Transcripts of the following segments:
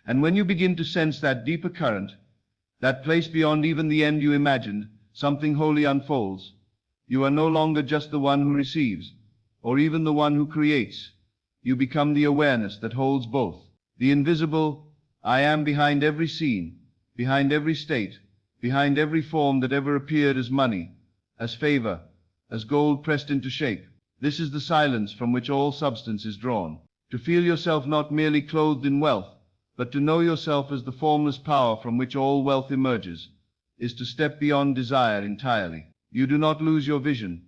And when you begin to sense that deeper current, that place beyond even the end you imagined, something wholly unfolds. You are no longer just the one who receives, or even the one who creates. You become the awareness that holds both. The invisible I am behind every scene, behind every state, behind every form that ever appeared as money, as favor, as gold pressed into shape. This is the silence from which all substance is drawn. To feel yourself not merely clothed in wealth, but to know yourself as the formless power from which all wealth emerges, is to step beyond desire entirely. You do not lose your vision.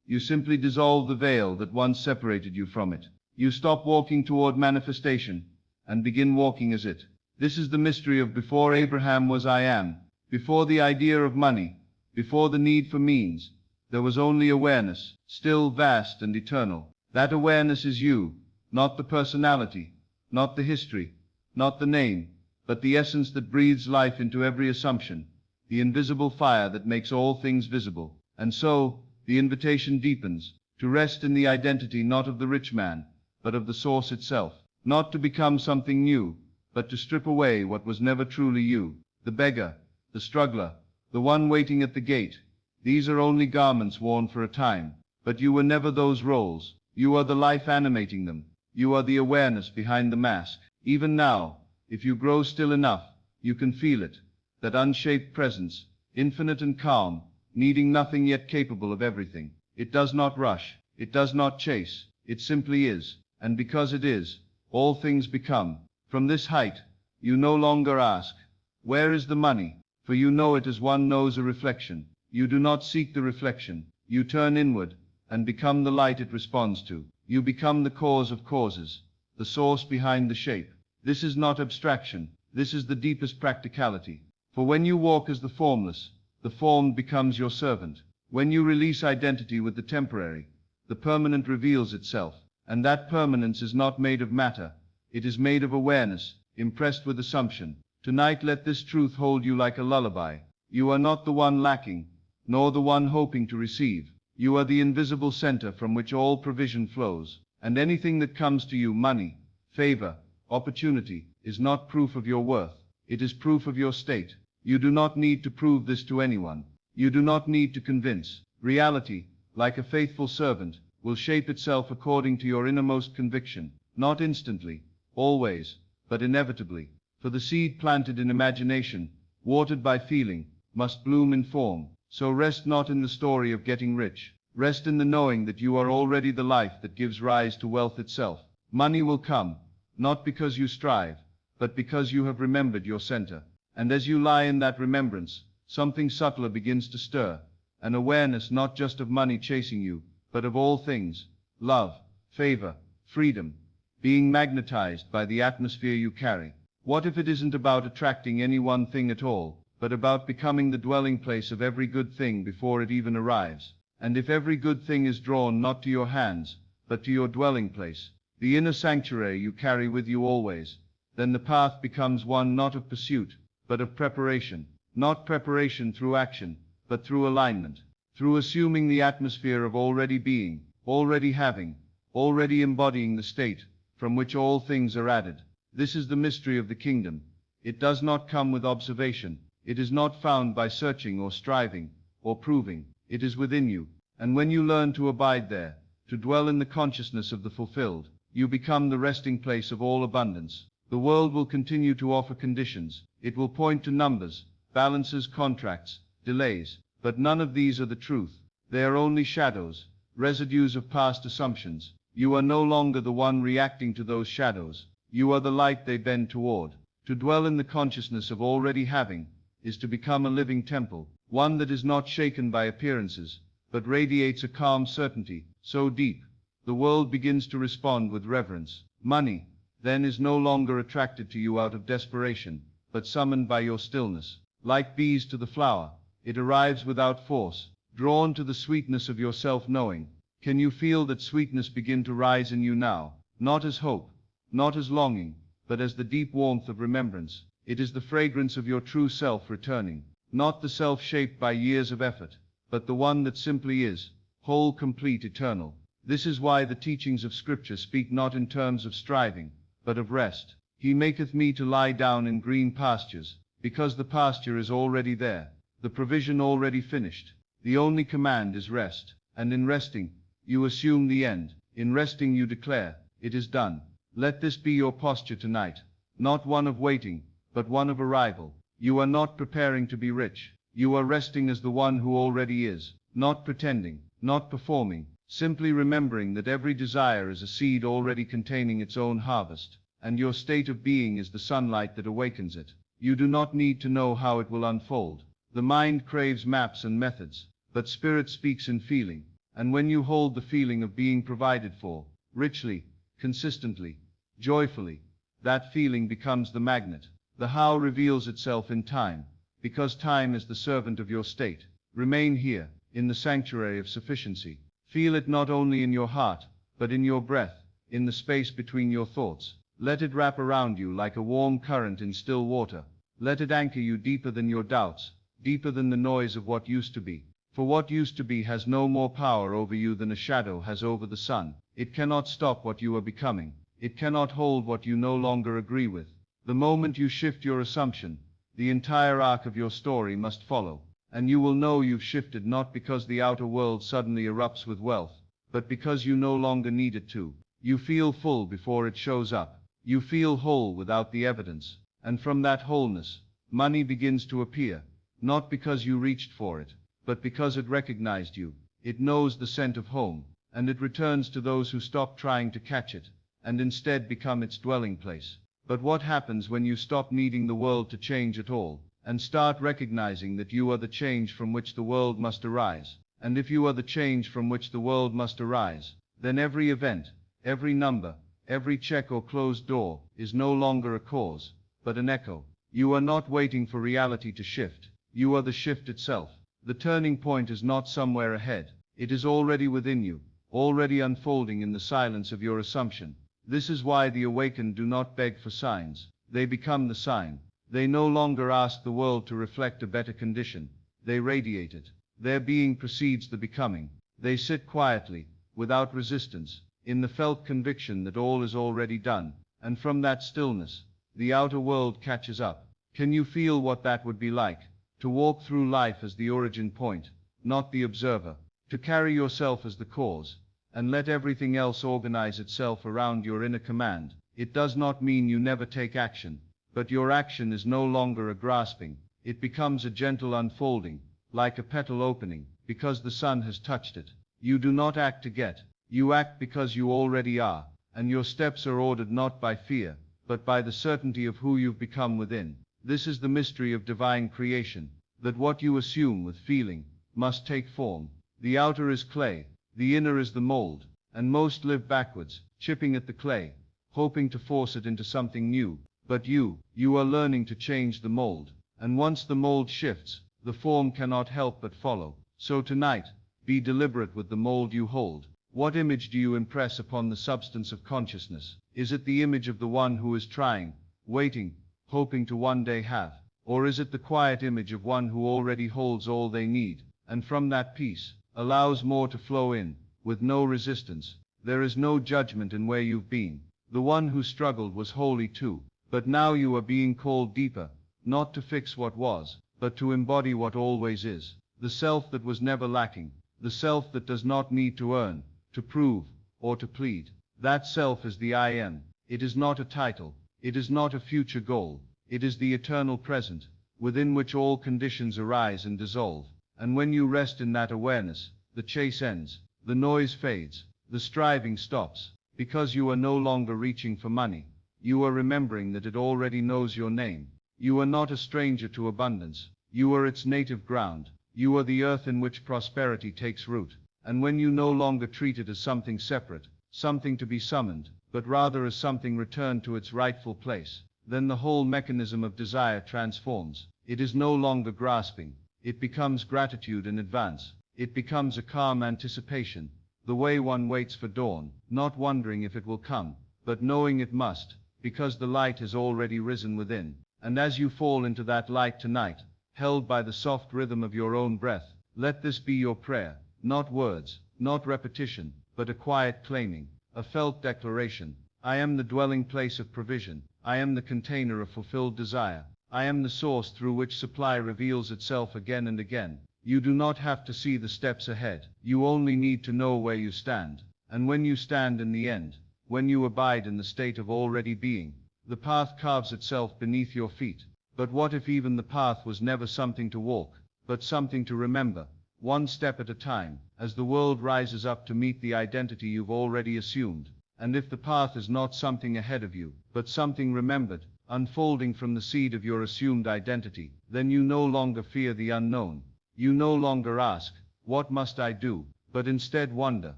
You simply dissolve the veil that once separated you from it. You stop walking toward manifestation and begin walking as it. This is the mystery of before Abraham was I am. Before the idea of money, before the need for means, there was only awareness, still vast and eternal. That awareness is you, not the personality, not the history, not the name, but the essence that breathes life into every assumption, the invisible fire that makes all things visible. And so, the invitation deepens, to rest in the identity not of the rich man, but of the source itself. Not to become something new, but to strip away what was never truly you. The beggar, the struggler, the one waiting at the gate. These are only garments worn for a time, but you were never those roles. You are the life animating them. You are the awareness behind the mask. Even now, if you grow still enough, you can feel it, that unshaped presence, infinite and calm, needing nothing yet capable of everything. It does not rush, it does not chase, it simply is, and because it is, all things become. From this height, you no longer ask, where is the money? For you know it as one knows a reflection. You do not seek the reflection. You turn inward, and become the light it responds to. You become the cause of causes, the source behind the shape. This is not abstraction. This is the deepest practicality. For when you walk as the formless, the formed becomes your servant. When you release identity with the temporary, the permanent reveals itself. And that permanence is not made of matter. It is made of awareness, impressed with assumption. Tonight let this truth hold you like a lullaby. You are not the one lacking, nor the one hoping to receive. You are the invisible center from which all provision flows. And anything that comes to you, money, favor, opportunity, is not proof of your worth. It is proof of your state. You do not need to prove this to anyone. You do not need to convince. Reality, like a faithful servant, will shape itself according to your innermost conviction. Not instantly, always, but inevitably. For the seed planted in imagination, watered by feeling, must bloom in form. So rest not in the story of getting rich. Rest in the knowing that you are already the life that gives rise to wealth itself. Money will come, not because you strive, but because you have remembered your center. And as you lie in that remembrance, something subtler begins to stir, an awareness not just of money chasing you, but of all things, love, favor, freedom, being magnetized by the atmosphere you carry. What if it isn't about attracting any one thing at all, but about becoming the dwelling place of every good thing before it even arrives? And if every good thing is drawn not to your hands, but to your dwelling place, the inner sanctuary you carry with you always, then the path becomes one not of pursuit, but of preparation. Not preparation through action, but through alignment, through assuming the atmosphere of already being, already having, already embodying the state from which all things are added. This is the mystery of the kingdom. It does not come with observation. It is not found by searching or striving, or proving. It is within you. And when you learn to abide there, to dwell in the consciousness of the fulfilled, you become the resting place of all abundance. The world will continue to offer conditions. It will point to numbers, balances, contracts, delays. But none of these are the truth. They are only shadows, residues of past assumptions. You are no longer the one reacting to those shadows. You are the light they bend toward. To dwell in the consciousness of already having is to become a living temple, one that is not shaken by appearances, but radiates a calm certainty, so deep, the world begins to respond with reverence. Money, then, is no longer attracted to you out of desperation, but summoned by your stillness. Like bees to the flower, it arrives without force, drawn to the sweetness of your self-knowing. Can you feel that sweetness begin to rise in you now? Not as hope, not as longing, but as the deep warmth of remembrance. It is the fragrance of your true self returning, not the self shaped by years of effort, but the one that simply is, whole, complete, eternal. This is why the teachings of Scripture speak not in terms of striving, but of rest. He maketh me to lie down in green pastures, because the pasture is already there, the provision already finished. The only command is rest, and in resting, you assume the end. In resting you declare, it is done. Let this be your posture tonight, not one of waiting, but one of arrival. You are not preparing to be rich. You are resting as the one who already is, not pretending, not performing, simply remembering that every desire is a seed already containing its own harvest, and your state of being is the sunlight that awakens it. You do not need to know how it will unfold. The mind craves maps and methods, but spirit speaks in feeling, and when you hold the feeling of being provided for, richly, consistently, joyfully, that feeling becomes the magnet. The how reveals itself in time, because time is the servant of your state. Remain here, in the sanctuary of sufficiency. Feel it not only in your heart, but in your breath, in the space between your thoughts. Let it wrap around you like a warm current in still water. Let it anchor you deeper than your doubts, deeper than the noise of what used to be. For what used to be has no more power over you than a shadow has over the sun. It cannot stop what you are becoming. It cannot hold what you no longer agree with. The moment you shift your assumption, the entire arc of your story must follow, and you will know you've shifted not because the outer world suddenly erupts with wealth, but because you no longer need it to. You feel full before it shows up. You feel whole without the evidence, and from that wholeness, money begins to appear, not because you reached for it, but because it recognized you. It knows the scent of home, and it returns to those who stop trying to catch it, and instead become its dwelling place. But what happens when you stop needing the world to change at all, and start recognizing that you are the change from which the world must arise? And if you are the change from which the world must arise, then every event, every number, every check or closed door, is no longer a cause, but an echo. You are not waiting for reality to shift. You are the shift itself. The turning point is not somewhere ahead. It is already within you, already unfolding in the silence of your assumption. This is why the awakened do not beg for signs. They become the sign. They no longer ask the world to reflect a better condition. They radiate it. Their being precedes the becoming. They sit quietly, without resistance, in the felt conviction that all is already done. And from that stillness, the outer world catches up. Can you feel what that would be like? To walk through life as the origin point, not the observer. To carry yourself as the cause, and let everything else organize itself around your inner command. It does not mean you never take action, but your action is no longer a grasping. It becomes a gentle unfolding, like a petal opening, because the sun has touched it. You do not act to get. You act because you already are, and your steps are ordered not by fear, but by the certainty of who you've become within. This is the mystery of divine creation, that what you assume with feeling must take form. The outer is clay, the inner is the mold, and most live backwards, chipping at the clay, hoping to force it into something new. But you are learning to change the mold, and once the mold shifts, the form cannot help but follow. So tonight, be deliberate with the mold you hold. What image do you impress upon the substance of consciousness? Is it the image of the one who is trying, waiting, hoping to one day have? Or is it the quiet image of one who already holds all they need, and from that peace, allows more to flow in, with no resistance? There is no judgment in where you've been. The one who struggled was holy too. But now you are being called deeper, not to fix what was, but to embody what always is. The self that was never lacking, the self that does not need to earn, to prove, or to plead. That self is the I am. It is not a title. It is not a future goal. It is the eternal present, within which all conditions arise and dissolve. And when you rest in that awareness, the chase ends, the noise fades, the striving stops, because you are no longer reaching for money. You are remembering that it already knows your name. You are not a stranger to abundance. You are its native ground. You are the earth in which prosperity takes root. And when you no longer treat it as something separate, something to be summoned, but rather as something returned to its rightful place, then the whole mechanism of desire transforms. It is no longer grasping. It becomes gratitude in advance. It becomes a calm anticipation, the way one waits for dawn, not wondering if it will come, but knowing it must, because the light has already risen within. And as you fall into that light tonight, held by the soft rhythm of your own breath, let this be your prayer, not words, not repetition, but a quiet claiming, a felt declaration. I am the dwelling place of provision. I am the container of fulfilled desire. I am the source through which supply reveals itself again and again. You do not have to see the steps ahead. You only need to know where you stand. And when you stand in the end, when you abide in the state of already being, the path carves itself beneath your feet. But what if even the path was never something to walk, but something to remember, one step at a time, as the world rises up to meet the identity you've already assumed? And if the path is not something ahead of you, but something remembered, unfolding from the seed of your assumed identity, then you no longer fear the unknown. You no longer ask, what must I do, but instead wonder,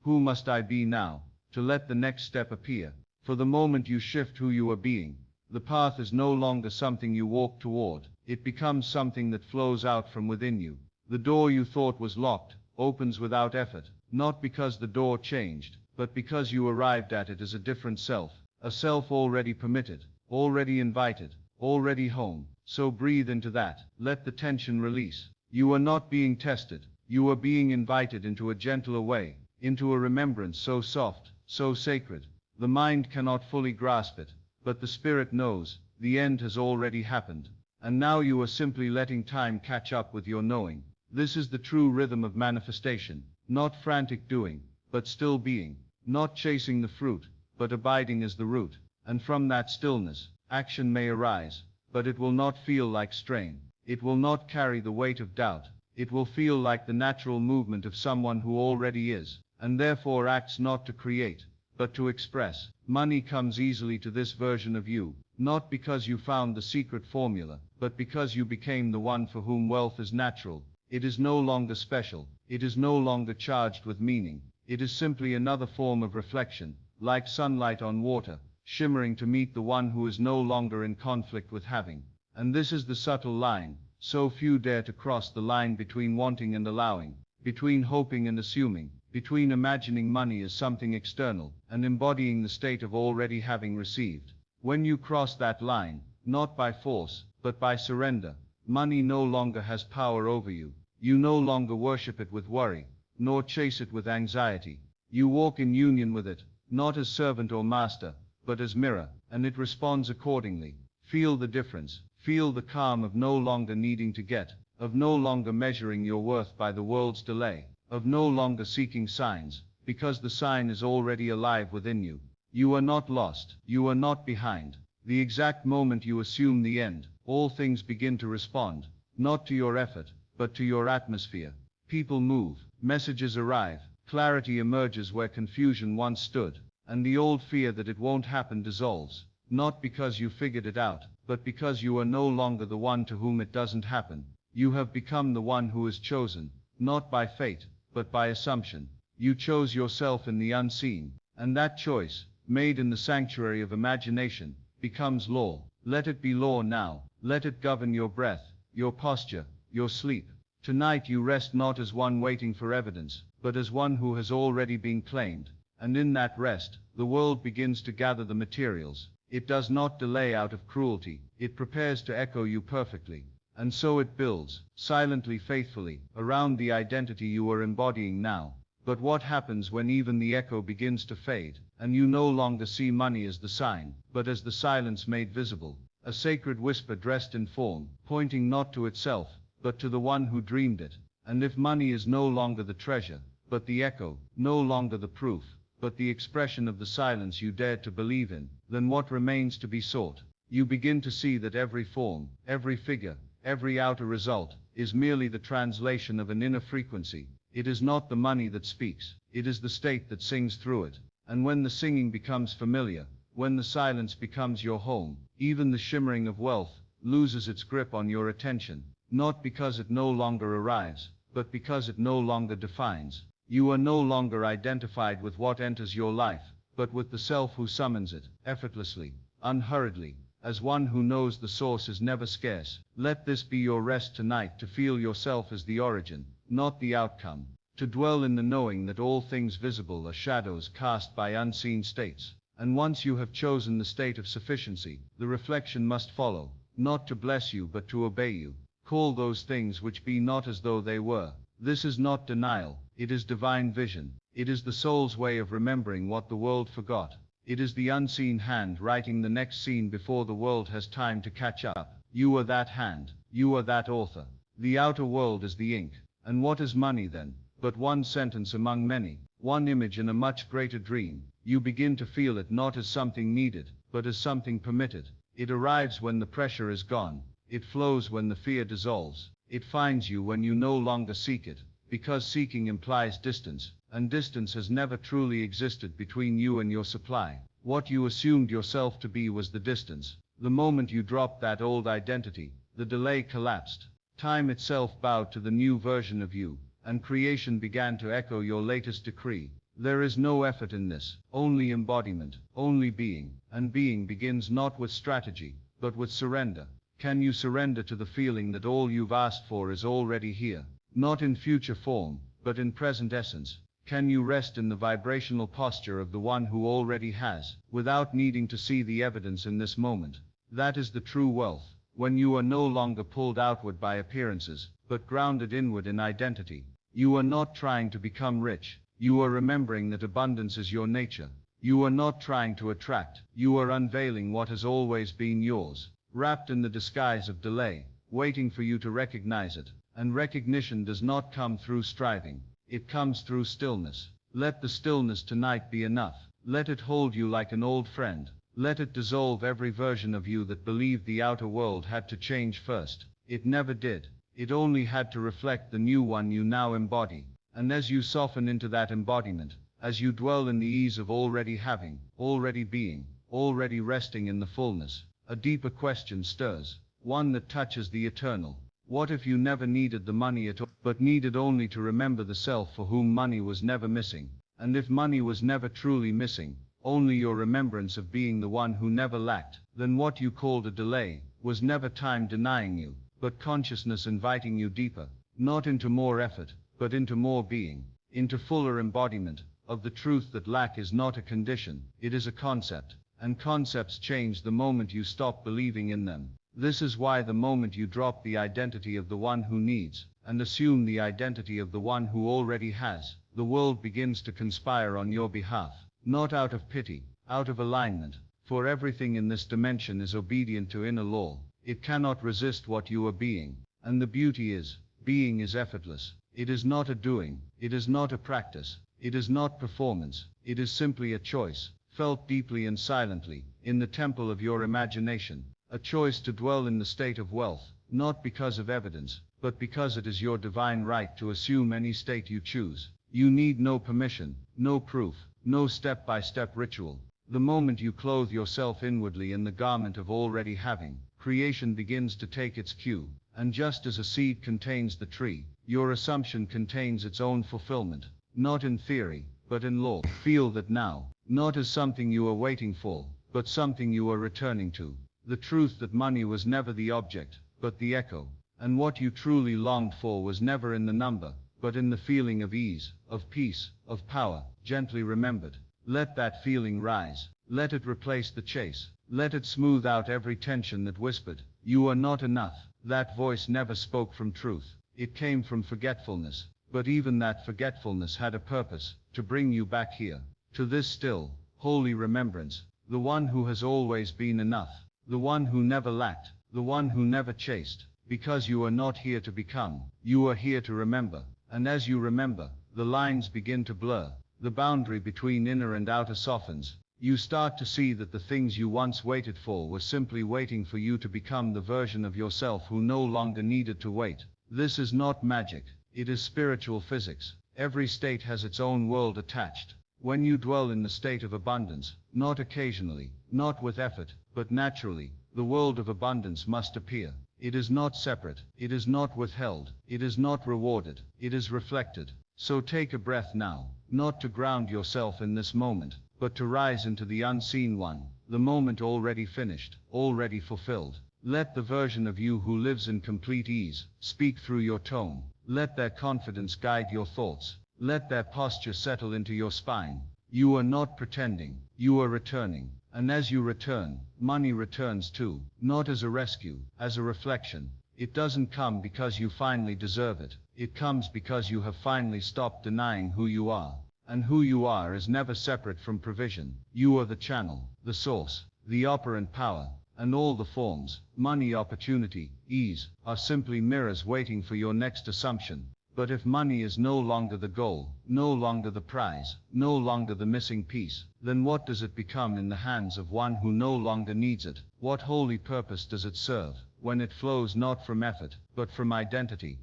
who must I be now, to let the next step appear? For the moment you shift who you are being, the path is no longer something you walk toward, it becomes something that flows out from within you. The door you thought was locked opens without effort, not because the door changed, but because you arrived at it as a different self, a self already permitted, already invited, already home. So breathe into that, let the tension release. You are not being tested, you are being invited into a gentler way, into a remembrance so soft, so sacred. The mind cannot fully grasp it, but the spirit knows, the end has already happened. And now you are simply letting time catch up with your knowing. This is the true rhythm of manifestation, not frantic doing, but still being, not chasing the fruit, but abiding as the root. And from that stillness, action may arise, but it will not feel like strain. It will not carry the weight of doubt. It will feel like the natural movement of someone who already is, and therefore acts not to create, but to express. Money comes easily to this version of you, not because you found the secret formula, but because you became the one for whom wealth is natural. It is no longer special. It is no longer charged with meaning. It is simply another form of reflection, like sunlight on water, shimmering to meet the one who is no longer in conflict with having. And this is the subtle line. So few dare to cross the line between wanting and allowing, between hoping and assuming, between imagining money as something external, and embodying the state of already having received. When you cross that line, not by force, but by surrender, money no longer has power over you. You no longer worship it with worry, nor chase it with anxiety. You walk in union with it, not as servant or master, but as mirror, and it responds accordingly. Feel the difference. Feel the calm of no longer needing to get, of no longer measuring your worth by the world's delay, of no longer seeking signs, because the sign is already alive within you. You are not lost. You are not behind. The exact moment you assume the end, all things begin to respond, not to your effort, but to your atmosphere. People move, messages arrive, clarity emerges where confusion once stood, and the old fear that it won't happen dissolves, not because you figured it out, but because you are no longer the one to whom it doesn't happen. You have become the one who is chosen, not by fate, but by assumption. You chose yourself in the unseen, and that choice, made in the sanctuary of imagination, becomes law. Let it be law now. Let it govern your breath, your posture, your sleep. Tonight you rest not as one waiting for evidence, but as one who has already been claimed. And in that rest, the world begins to gather the materials. It does not delay out of cruelty. It prepares to echo you perfectly. And so it builds, silently, faithfully, around the identity you are embodying now. But what happens when even the echo begins to fade, and you no longer see money as the sign, but as the silence made visible, a sacred whisper dressed in form, pointing not to itself, but to the one who dreamed it? And if money is no longer the treasure, but the echo, no longer the proof, but the expression of the silence you dared to believe in, then what remains to be sought? You begin to see that every form, every figure, every outer result, is merely the translation of an inner frequency. It is not the money that speaks, it is the state that sings through it. And when the singing becomes familiar, when the silence becomes your home, even the shimmering of wealth loses its grip on your attention, not because it no longer arrives, but because it no longer defines. You are no longer identified with what enters your life, but with the self who summons it, effortlessly, unhurriedly, as one who knows the source is never scarce. Let this be your rest tonight, to feel yourself as the origin, not the outcome, to dwell in the knowing that all things visible are shadows cast by unseen states. And once you have chosen the state of sufficiency, the reflection must follow, not to bless you but to obey you. Call those things which be not as though they were. This is not denial, it is divine vision. It is the soul's way of remembering what the world forgot. It is the unseen hand writing the next scene before the world has time to catch up. You are that hand. You are that author. The outer world is the ink. And what is money then? But one sentence among many, one image in a much greater dream. You begin to feel it not as something needed, but as something permitted. It arrives when the pressure is gone. It flows when the fear dissolves. It finds you when you no longer seek it, because seeking implies distance, and distance has never truly existed between you and your supply. What you assumed yourself to be was the distance. The moment you dropped that old identity, the delay collapsed. Time itself bowed to the new version of you, and creation began to echo your latest decree. There is no effort in this, only embodiment, only being, and being begins not with strategy, but with surrender. Can you surrender to the feeling that all you've asked for is already here, not in future form, but in present essence? Can you rest in the vibrational posture of the one who already has, without needing to see the evidence in this moment? That is the true wealth, when you are no longer pulled outward by appearances, but grounded inward in identity. You are not trying to become rich, you are remembering that abundance is your nature. You are not trying to attract, you are unveiling what has always been yours, wrapped in the disguise of delay, waiting for you to recognize it. And recognition does not come through striving, it comes through stillness. Let the stillness tonight be enough. Let it hold you like an old friend. Let it dissolve every version of you that believed the outer world had to change first. It never did. It only had to reflect the new one you now embody. And as you soften into that embodiment, as you dwell in the ease of already having, already being, already resting in the fullness, a deeper question stirs, one that touches the eternal. What if you never needed the money at all, but needed only to remember the self for whom money was never missing? And if money was never truly missing, only your remembrance of being the one who never lacked, then what you called a delay was never time denying you, but consciousness inviting you deeper, not into more effort, but into more being, into fuller embodiment of the truth that lack is not a condition, it is a concept, and concepts change the moment you stop believing in them. This is why the moment you drop the identity of the one who needs, and assume the identity of the one who already has, the world begins to conspire on your behalf, not out of pity, out of alignment, for everything in this dimension is obedient to inner law. It cannot resist what you are being, and the beauty is, being is effortless. It is not a doing, it is not a practice, it is not performance, it is simply a choice, felt deeply and silently, in the temple of your imagination. A choice to dwell in the state of wealth, not because of evidence, but because it is your divine right to assume any state you choose. You need no permission, no proof, no step-by-step ritual. The moment you clothe yourself inwardly in the garment of already having, creation begins to take its cue, and just as a seed contains the tree, your assumption contains its own fulfillment, not in theory, but in law. Feel that now, not as something you are waiting for, but something you are returning to. The truth that money was never the object, but the echo, and what you truly longed for was never in the number, but in the feeling of ease, of peace, of power, gently remembered. Let that feeling rise, let it replace the chase, let it smooth out every tension that whispered, "You are not enough." That voice never spoke from truth, it came from forgetfulness, but even that forgetfulness had a purpose, to bring you back here, to this still, holy remembrance, the one who has always been enough. The one who never lacked, the one who never chased, because you are not here to become, you are here to remember, and as you remember, the lines begin to blur, the boundary between inner and outer softens, you start to see that the things you once waited for were simply waiting for you to become the version of yourself who no longer needed to wait. This is not magic, it is spiritual physics. Every state has its own world attached. When you dwell in the state of abundance, not occasionally, not with effort, but naturally, the world of abundance must appear. It is not separate, it is not withheld, it is not rewarded, it is reflected. So take a breath now, not to ground yourself in this moment, but to rise into the unseen one, the moment already finished, already fulfilled. Let the version of you who lives in complete ease speak through your tone. Let their confidence guide your thoughts. Let their posture settle into your spine. You are not pretending, you are returning. And as you return, money returns too, not as a rescue, as a reflection. It doesn't come because you finally deserve it. It comes because you have finally stopped denying who you are. And who you are is never separate from provision. You are the channel, the source, the operant power, and all the forms, money, opportunity, ease, are simply mirrors waiting for your next assumption. But if money is no longer the goal, no longer the prize, no longer the missing piece, then what does it become in the hands of one who no longer needs it? What holy purpose does it serve, when it flows not from effort, but from identity?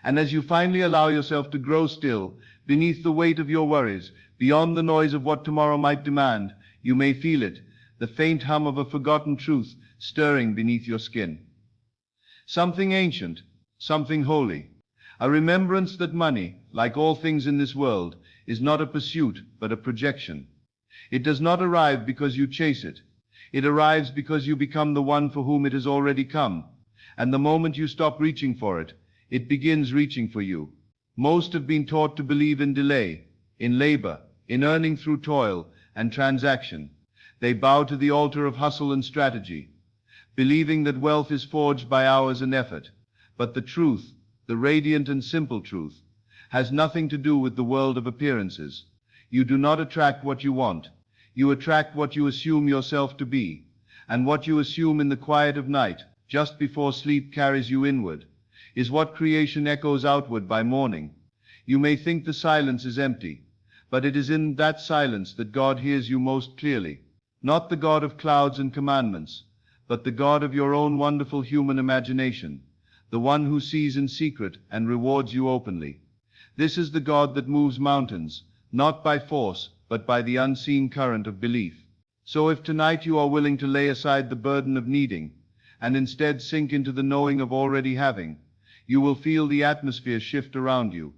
And as you finally allow yourself to grow still, beneath the weight of your worries, beyond the noise of what tomorrow might demand, you may feel it, the faint hum of a forgotten truth stirring beneath your skin. Something ancient, something holy. A remembrance that money, like all things in this world, is not a pursuit, but a projection. It does not arrive because you chase it. It arrives because you become the one for whom it has already come. And the moment you stop reaching for it, it begins reaching for you. Most have been taught to believe in delay, in labor, in earning through toil and transaction. They bow to the altar of hustle and strategy, believing that wealth is forged by hours and effort. But the truth, the radiant and simple truth, has nothing to do with the world of appearances. You do not attract what you want. You attract what you assume yourself to be. And what you assume in the quiet of night, just before sleep carries you inward, is what creation echoes outward by morning. You may think the silence is empty, but it is in that silence that God hears you most clearly. Not the God of clouds and commandments, but the God of your own wonderful human imagination, the one who sees in secret and rewards you openly. This is the God that moves mountains, not by force, but by the unseen current of belief. So if tonight you are willing to lay aside the burden of needing, and instead sink into the knowing of already having, you will feel the atmosphere shift around you.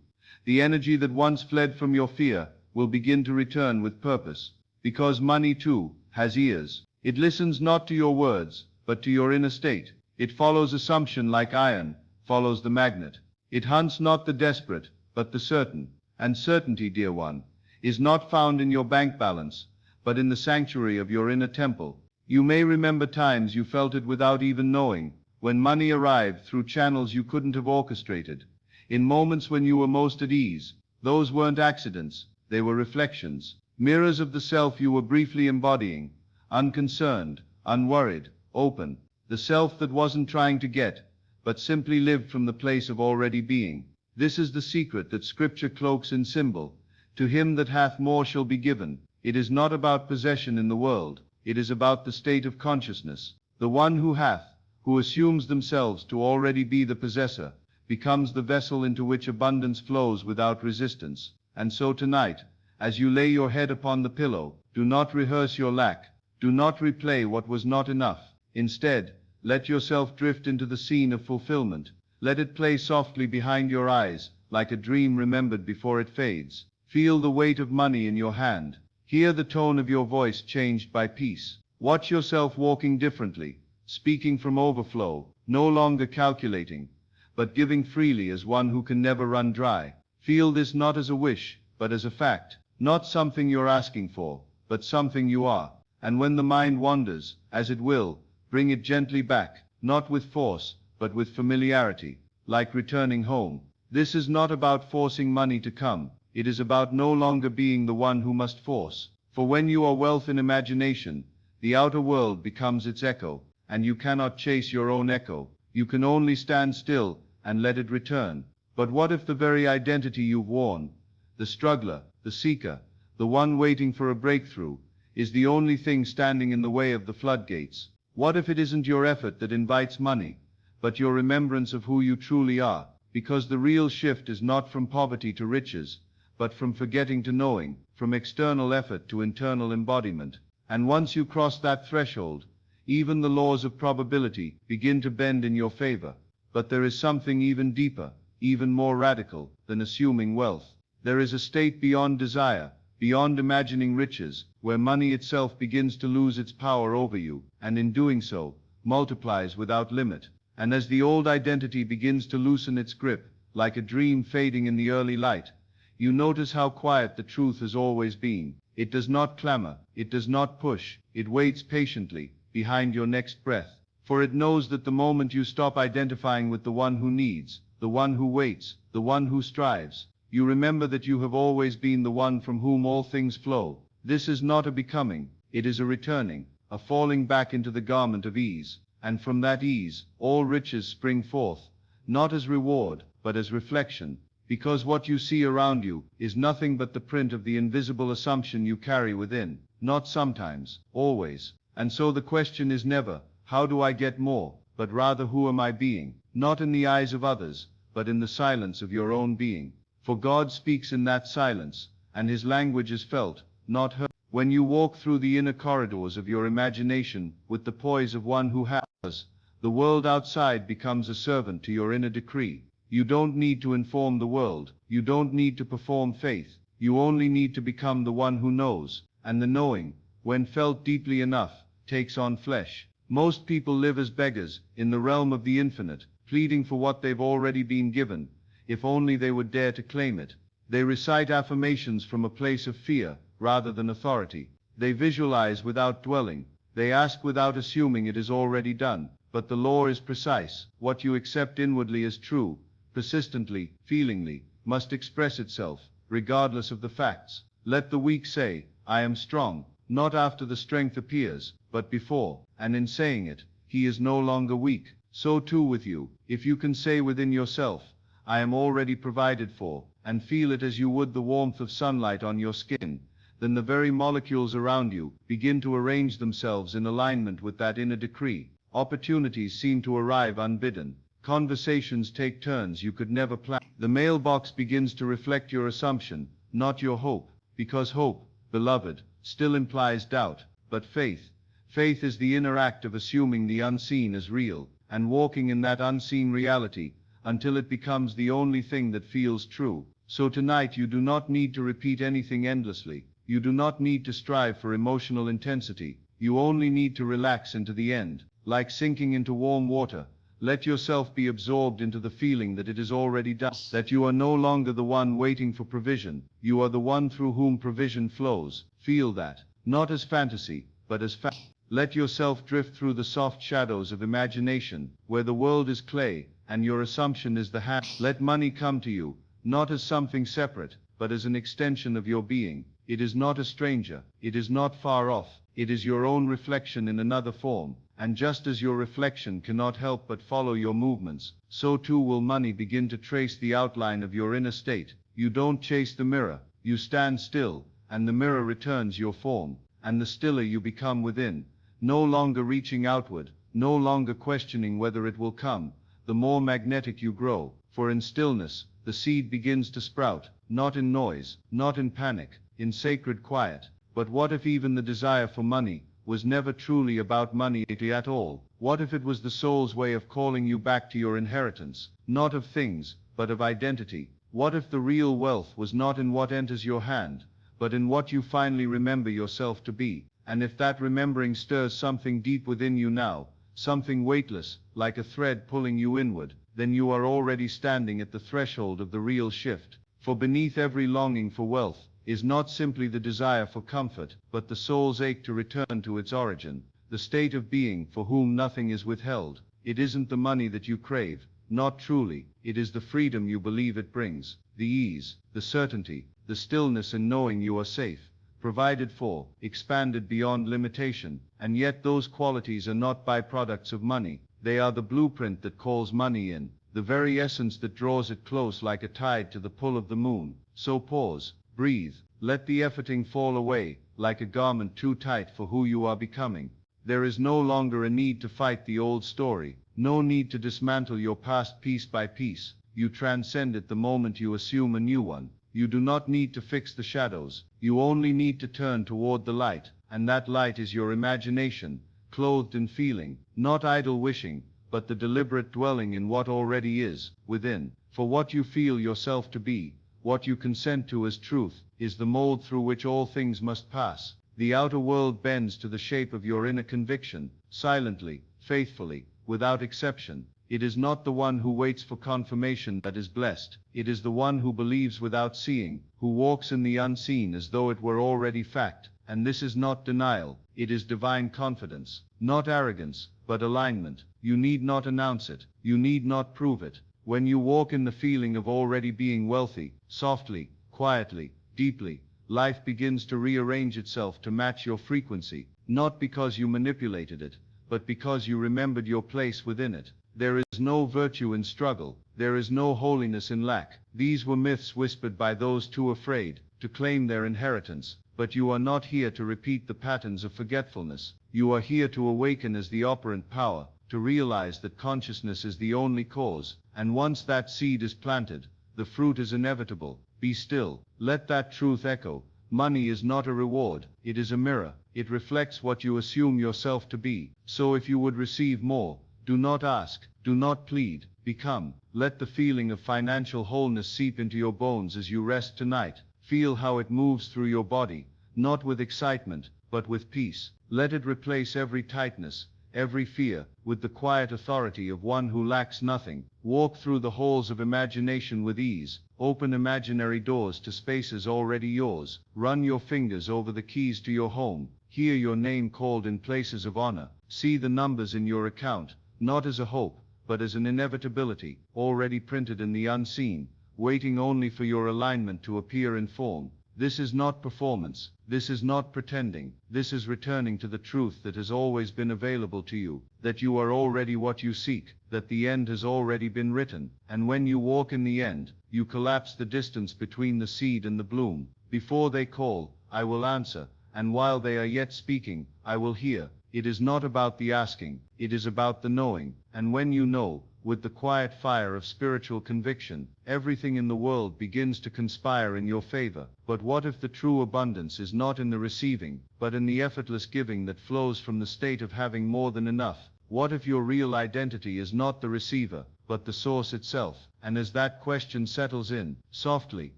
The energy that once fled from your fear will begin to return with purpose, because money too has ears. It listens not to your words, but to your inner state. It follows assumption like iron follows the magnet. It hunts not the desperate, but the certain. And certainty, dear one, is not found in your bank balance, but in the sanctuary of your inner temple. You may remember times you felt it without even knowing, when money arrived through channels you couldn't have orchestrated. In moments when you were most at ease, those weren't accidents, they were reflections, mirrors of the self you were briefly embodying, unconcerned, unworried, open. The self that wasn't trying to get, but simply lived from the place of already being. This is the secret that Scripture cloaks in symbol. To him that hath more shall be given. It is not about possession in the world. It is about the state of consciousness. The one who hath, who assumes themselves to already be the possessor, becomes the vessel into which abundance flows without resistance. And so tonight, as you lay your head upon the pillow, do not rehearse your lack. Do not replay what was not enough. Instead, let yourself drift into the scene of fulfillment. Let it play softly behind your eyes, like a dream remembered before it fades. Feel the weight of money in your hand. Hear the tone of your voice changed by peace. Watch yourself walking differently, speaking from overflow, no longer calculating, but giving freely as one who can never run dry. Feel this not as a wish, but as a fact. Not something you're asking for, but something you are. And when the mind wanders, as it will, bring it gently back, not with force, but with familiarity, like returning home. This is not about forcing money to come. It is about no longer being the one who must force. For when you are wealth in imagination, the outer world becomes its echo, and you cannot chase your own echo. You can only stand still and let it return. But what if the very identity you've worn, the struggler, the seeker, the one waiting for a breakthrough, is the only thing standing in the way of the floodgates? What if it isn't your effort that invites money, but your remembrance of who you truly are? Because the real shift is not from poverty to riches, but from forgetting to knowing, from external effort to internal embodiment. And once you cross that threshold, even the laws of probability begin to bend in your favor. But there is something even deeper, even more radical, than assuming wealth. There is a state beyond desire, beyond imagining riches, where money itself begins to lose its power over you, and in doing so, multiplies without limit. And as the old identity begins to loosen its grip, like a dream fading in the early light, you notice how quiet the truth has always been. It does not clamor, it does not push, it waits patiently, behind your next breath. For it knows that the moment you stop identifying with the one who needs, the one who waits, the one who strives, You remember that you have always been the one from whom all things flow. This is not a becoming, it is a returning, a falling back into the garment of ease, and from that ease, all riches spring forth, not as reward, but as reflection, because what you see around you is nothing but the print of the invisible assumption you carry within, not sometimes, always. And so the question is never, how do I get more, but rather who am I being, not in the eyes of others, but in the silence of your own being. For God speaks in that silence, and his language is felt, not heard. When you walk through the inner corridors of your imagination with the poise of one who has, the world outside becomes a servant to your inner decree. You don't need to inform the world, you don't need to perform faith, you only need to become the one who knows, and the knowing, when felt deeply enough, takes on flesh. Most people live as beggars, in the realm of the infinite, pleading for what they've already been given, if only they would dare to claim it. They recite affirmations from a place of fear, rather than authority. They visualize without dwelling, they ask without assuming it is already done. But the law is precise, what you accept inwardly as true, persistently, feelingly, must express itself, regardless of the facts. Let the weak say, I am strong, not after the strength appears, but before, and in saying it, he is no longer weak. So too with you, if you can say within yourself, I am already provided for, and feel it as you would the warmth of sunlight on your skin, then the very molecules around you begin to arrange themselves in alignment with that inner decree. Opportunities seem to arrive unbidden. Conversations take turns you could never plan. The mailbox begins to reflect your assumption, not your hope, because hope, beloved, still implies doubt, but faith. Faith is the inner act of assuming the unseen as real, and walking in that unseen reality, until it becomes the only thing that feels true. So tonight you do not need to repeat anything endlessly. You do not need to strive for emotional intensity. You only need to relax into the end. Like sinking into warm water, let yourself be absorbed into the feeling that it is already done, that you are no longer the one waiting for provision, you are the one through whom provision flows. Feel that, not as fantasy, but as fact. Let yourself drift through the soft shadows of imagination, where the world is clay, and your assumption is the hand. Let money come to you, not as something separate, but as an extension of your being. It is not a stranger, it is not far off, it is your own reflection in another form. And just as your reflection cannot help but follow your movements, so too will money begin to trace the outline of your inner state. You don't chase the mirror, you stand still, and the mirror returns your form, and the stiller you become within, no longer reaching outward, no longer questioning whether it will come, the more magnetic you grow, for in stillness, the seed begins to sprout, not in noise, not in panic, in sacred quiet. But what if even the desire for money was never truly about money at all? What if it was the soul's way of calling you back to your inheritance, not of things, but of identity? What if the real wealth was not in what enters your hand, but in what you finally remember yourself to be? And if that remembering stirs something deep within you now, something weightless, like a thread pulling you inward, then you are already standing at the threshold of the real shift. For beneath every longing for wealth is not simply the desire for comfort, but the soul's ache to return to its origin, the state of being for whom nothing is withheld. It isn't the money that you crave, not truly, it is the freedom you believe it brings, the ease, the certainty, the stillness in knowing you are safe, provided for, expanded beyond limitation. And yet those qualities are not byproducts of money, they are the blueprint that calls money in, the very essence that draws it close like a tide to the pull of the moon. So pause. Breathe, let the efforting fall away, like a garment too tight for who you are becoming. There is no longer a need to fight the old story, no need to dismantle your past piece by piece. You transcend it the moment you assume a new one. You do not need to fix the shadows, you only need to turn toward the light, and that light is your imagination, clothed in feeling, not idle wishing, but the deliberate dwelling in what already is, within. For what you feel yourself to be, what you consent to as truth, is the mold through which all things must pass. The outer world bends to the shape of your inner conviction, silently, faithfully, without exception. It is not the one who waits for confirmation that is blessed, it is the one who believes without seeing, who walks in the unseen as though it were already fact. And this is not denial, it is divine confidence, not arrogance, but alignment. You need not announce it, you need not prove it. When you walk in the feeling of already being wealthy, softly, quietly, deeply, life begins to rearrange itself to match your frequency, not because you manipulated it, but because you remembered your place within it. There is no virtue in struggle, there is no holiness in lack. These were myths whispered by those too afraid to claim their inheritance. But you are not here to repeat the patterns of forgetfulness. You are here to awaken as the operant power, to realize that consciousness is the only cause, and once that seed is planted, the fruit is inevitable. Be still, let that truth echo. Money is not a reward, it is a mirror. It reflects what you assume yourself to be. So if you would receive more, do not ask, do not plead, become. Let the feeling of financial wholeness seep into your bones as you rest tonight. Feel how it moves through your body, not with excitement, but with peace. Let it replace every tightness, every fear, with the quiet authority of one who lacks nothing. Walk through the halls of imagination with ease. Open imaginary doors to spaces already yours. Run your fingers over the keys to your home. Hear your name called in places of honor. See the numbers in your account, not as a hope, but as an inevitability, already printed in the unseen, waiting only for your alignment to appear in form. This is not performance, this is not pretending, this is returning to the truth that has always been available to you, that you are already what you seek, that the end has already been written, and when you walk in the end, you collapse the distance between the seed and the bloom. Before they call, I will answer, and while they are yet speaking, I will hear. It is not about the asking, it is about the knowing, and when you know, with the quiet fire of spiritual conviction, everything in the world begins to conspire in your favor. But what if the true abundance is not in the receiving, but in the effortless giving that flows from the state of having more than enough? What if your real identity is not the receiver, but the source itself? And as that question settles in, softly,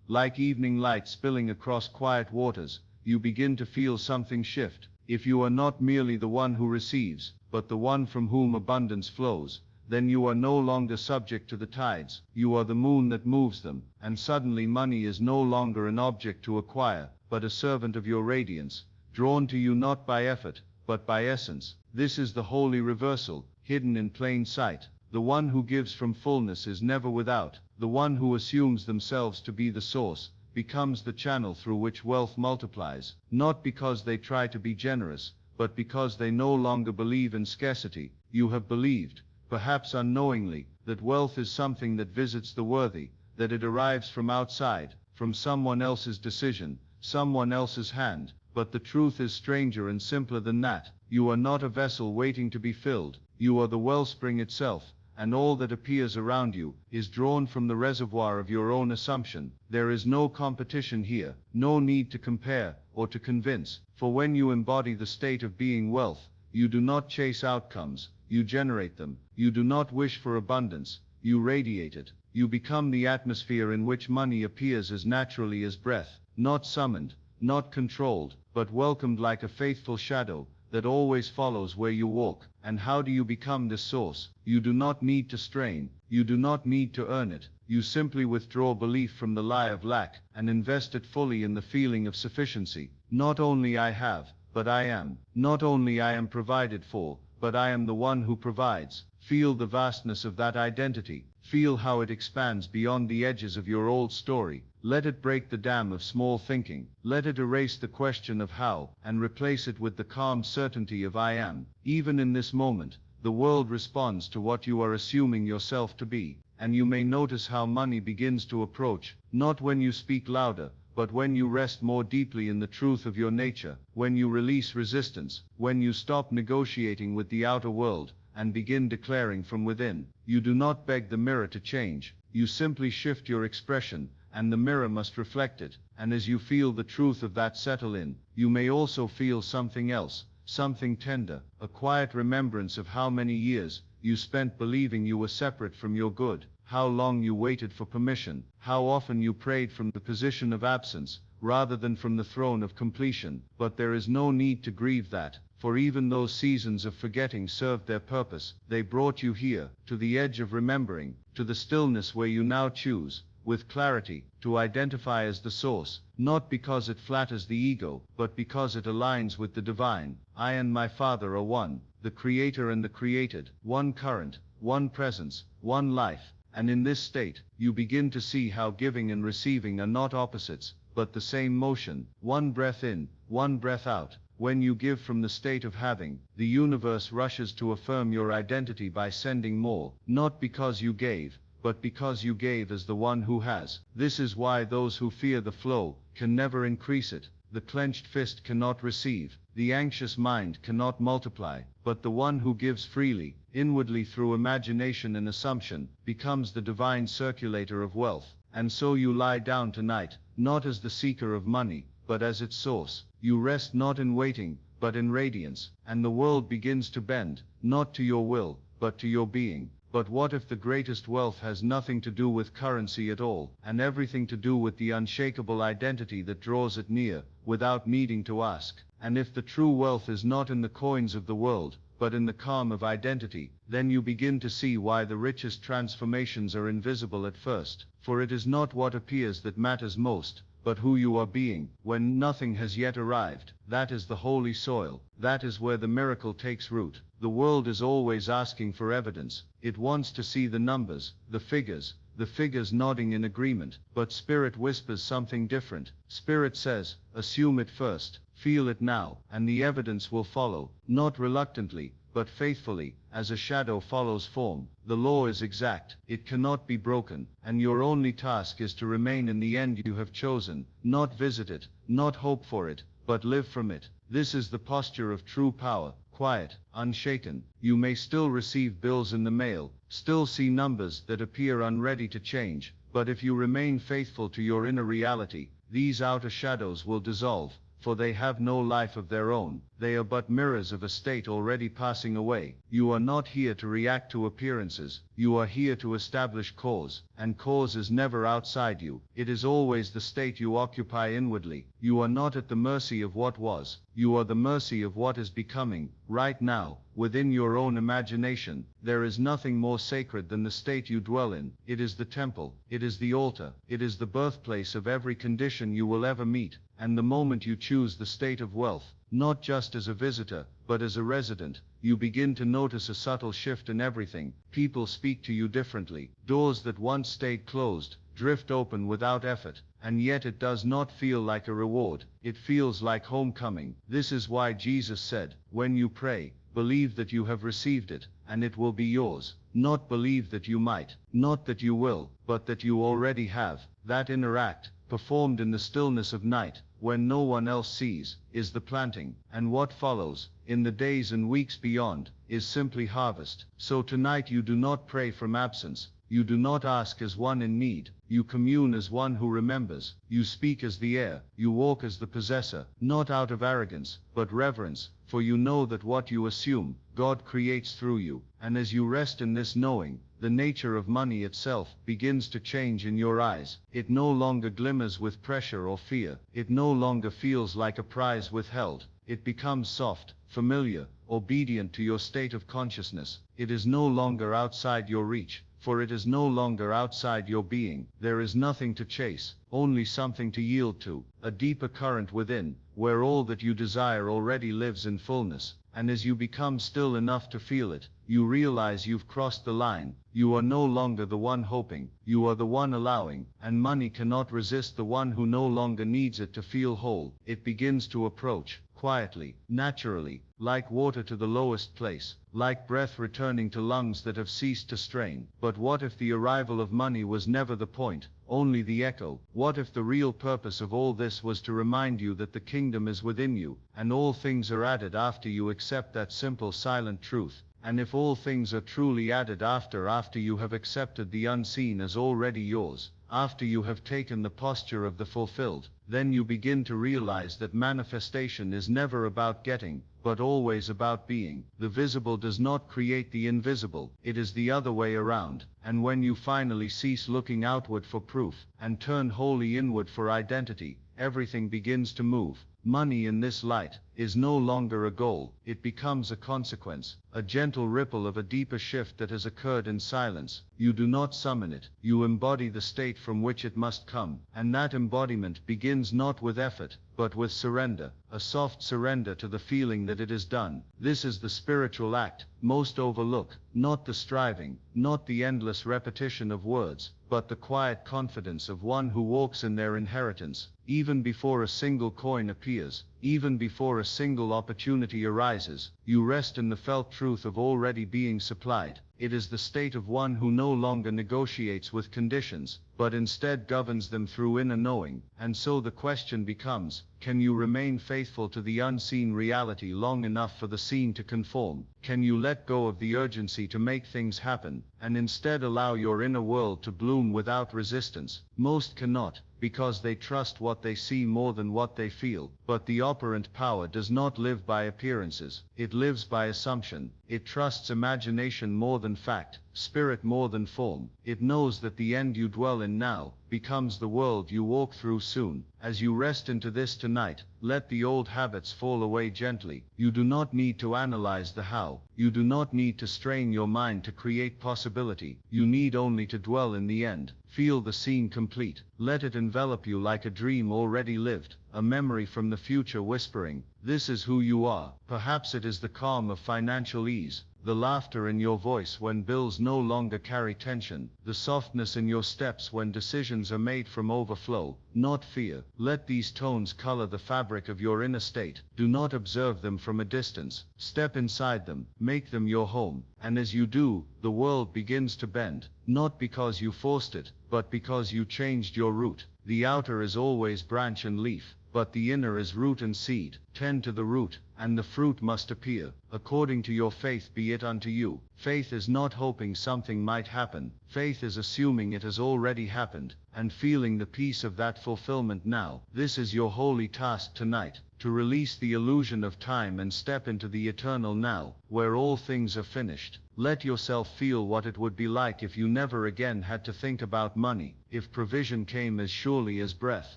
like evening light spilling across quiet waters, you begin to feel something shift. If you are not merely the one who receives, but the one from whom abundance flows, then you are no longer subject to the tides, you are the moon that moves them, and suddenly money is no longer an object to acquire, but a servant of your radiance, drawn to you not by effort, but by essence. This is the holy reversal, hidden in plain sight. The one who gives from fullness is never without. The one who assumes themselves to be the source, becomes the channel through which wealth multiplies, not because they try to be generous, but because they no longer believe in scarcity. You have believed, perhaps unknowingly, that wealth is something that visits the worthy, that it arrives from outside, from someone else's decision, someone else's hand. But the truth is stranger and simpler than that. You are not a vessel waiting to be filled, you are the wellspring itself, and all that appears around you is drawn from the reservoir of your own assumption. There is no competition here, no need to compare or to convince, for when you embody the state of being wealth, you do not chase outcomes, you generate them. You do not wish for abundance, you radiate it. You become the atmosphere in which money appears as naturally as breath, not summoned, not controlled, but welcomed like a faithful shadow that always follows where you walk. And how do you become this source? You do not need to strain, you do not need to earn it. You simply withdraw belief from the lie of lack and invest it fully in the feeling of sufficiency. Not only I have, but I am. Not only I am provided for, but I am the one who provides. Feel the vastness of that identity. Feel how it expands beyond the edges of your old story. Let it break the dam of small thinking. Let it erase the question of how, and replace it with the calm certainty of I am. Even in this moment, the world responds to what you are assuming yourself to be. And you may notice how money begins to approach, not when you speak louder, but when you rest more deeply in the truth of your nature, when you release resistance, when you stop negotiating with the outer world, and begin declaring from within. You do not beg the mirror to change, you simply shift your expression, and the mirror must reflect it. And as you feel the truth of that settle in, you may also feel something else, something tender, a quiet remembrance of how many years you spent believing you were separate from your good, how long you waited for permission, how often you prayed from the position of absence, rather than from the throne of completion. But there is no need to grieve that, for even those seasons of forgetting served their purpose. They brought you here, to the edge of remembering, to the stillness where you now choose, with clarity, to identify as the source, not because it flatters the ego, but because it aligns with the divine. I and my Father are one, the Creator and the created, one current, one presence, one life. and in this state, you begin to see how giving and receiving are not opposites, but the same motion, one breath in, one breath out. When you give from the state of having, the universe rushes to affirm your identity by sending more, not because you gave, but because you gave as the one who has. This is why those who fear the flow can never increase it. The clenched fist cannot receive, the anxious mind cannot multiply, but the one who gives freely, inwardly through imagination and assumption, becomes the divine circulator of wealth. And so you lie down tonight, not as the seeker of money, but as its source. You rest not in waiting, but in radiance, and the world begins to bend, not to your will, but to your being. But what if the greatest wealth has nothing to do with currency at all, and everything to do with the unshakable identity that draws it near, without needing to ask? And if the true wealth is not in the coins of the world, but in the calm of identity, then you begin to see why the richest transformations are invisible at first. For it is not what appears that matters most, but who you are being, when nothing has yet arrived. That is the holy soil. That is where the miracle takes root. The world is always asking for evidence. It wants to see the numbers, the figures nodding in agreement. But Spirit whispers something different. Spirit says, assume it first, feel it now, and the evidence will follow, not reluctantly, but faithfully, as a shadow follows form. The law is exact, it cannot be broken, and your only task is to remain in the end you have chosen, not visit it, not hope for it, but live from it. This is the posture of true power, quiet, unshaken. You may still receive bills in the mail, still see numbers that appear unready to change, but if you remain faithful to your inner reality, these outer shadows will dissolve, for they have no life of their own. They are but mirrors of a state already passing away. You are not here to react to appearances, you are here to establish cause, and cause is never outside you. It is always the state you occupy inwardly. You are not at the mercy of what was, you are the mercy of what is becoming, right now, within your own imagination. There is nothing more sacred than the state you dwell in. It is the temple, it is the altar, it is the birthplace of every condition you will ever meet. And the moment you choose the state of wealth, not just as a visitor, but as a resident, you begin to notice a subtle shift in everything. People speak to you differently. Doors that once stayed closed, drift open without effort, and yet it does not feel like a reward. It feels like homecoming. This is why Jesus said, when you pray, believe that you have received it, and it will be yours. Not believe that you might, not that you will, but that you already have. That inner act, performed in the stillness of night, when no one else sees, is the planting, and what follows, in the days and weeks beyond, is simply harvest. So tonight you do not pray from absence, you do not ask as one in need, you commune as one who remembers, you speak as the heir, you walk as the possessor, not out of arrogance, but reverence, for you know that what you assume, God creates through you, and as you rest in this knowing, the nature of money itself begins to change in your eyes. It no longer glimmers with pressure or fear, it no longer feels like a prize withheld, it becomes soft, familiar, obedient to your state of consciousness. It is no longer outside your reach, for it is no longer outside your being. There is nothing to chase, only something to yield to, a deeper current within, where all that you desire already lives in fullness. And as you become still enough to feel it, you realize you've crossed the line. You are no longer the one hoping, you are the one allowing, and money cannot resist the one who no longer needs it to feel whole. It begins to approach, quietly, naturally, like water to the lowest place, like breath returning to lungs that have ceased to strain. But what if the arrival of money was never the point, only the echo? What if the real purpose of all this was to remind you that the kingdom is within you, and all things are added after you accept that simple silent truth? And if all things are truly added after you have accepted the unseen as already yours, after you have taken the posture of the fulfilled, then you begin to realize that manifestation is never about getting, but always about being. The visible does not create the invisible, it is the other way around. And when you finally cease looking outward for proof, and turn wholly inward for identity, everything begins to move. Money in this light is no longer a goal, it becomes a consequence, a gentle ripple of a deeper shift that has occurred in silence. You do not summon it, you embody the state from which it must come, and that embodiment begins not with effort, but with surrender, a soft surrender to the feeling that it is done. This is the spiritual act, most overlooked, not the striving, not the endless repetition of words, but the quiet confidence of one who walks in their inheritance. Even before a single coin appears, even before a single opportunity arises, you rest in the felt truth of already being supplied. It is the state of one who no longer negotiates with conditions, but instead governs them through inner knowing. And so the question becomes, can you remain faithful to the unseen reality long enough for the seen to conform? Can you let go of the urgency to make things happen, and instead allow your inner world to bloom without resistance? Most cannot, because they trust what they see more than what they feel. But the operant power does not live by appearances, it lives by assumption. It trusts imagination more than fact, spirit more than form. It knows that the end you dwell in now becomes the world you walk through soon. As you rest into this tonight, let the old habits fall away gently. You do not need to analyze the how. You do not need to strain your mind to create possibility. You need only to dwell in the end. Feel the scene complete. Let it envelop you like a dream already lived, a memory from the future whispering, "This is who you are." Perhaps it is the calm of financial ease, the laughter in your voice when bills no longer carry tension, the softness in your steps when decisions are made from overflow, not fear. Let these tones color the fabric of your inner state. Do not observe them from a distance. Step inside them, make them your home. And as you do, the world begins to bend, not because you forced it, but because you changed your root. The outer is always branch and leaf, but the inner is root and seed. Tend to the root, and the fruit must appear. According to your faith be it unto you. Faith is not hoping something might happen. Faith is assuming it has already happened, and feeling the peace of that fulfillment now. This is your holy task tonight, to release the illusion of time and step into the eternal now, where all things are finished. Let yourself feel what it would be like if you never again had to think about money, if provision came as surely as breath,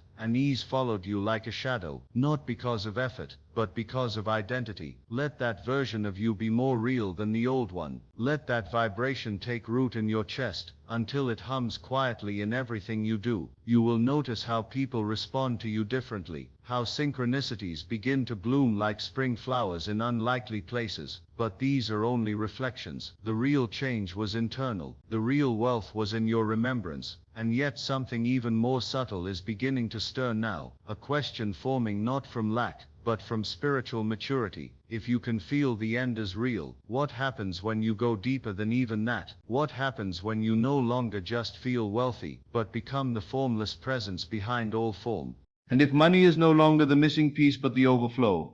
and ease followed you like a shadow, not because of effort, but because of identity. Let that version of you be more real than the old one. Let that vibration take root in your chest, until it hums quietly in everything you do. You will notice how people respond to you differently, how synchronicities begin to bloom like spring flowers in unlikely places. But these are only reflections. The real change was internal. The real wealth was in your remembrance. And yet something even more subtle is beginning to stir now, a question forming not from lack, but from spiritual maturity. If you can feel the end as real, what happens when you go deeper than even that? What happens when you no longer just feel wealthy, but become the formless presence behind all form? And if money is no longer the missing piece but the overflow,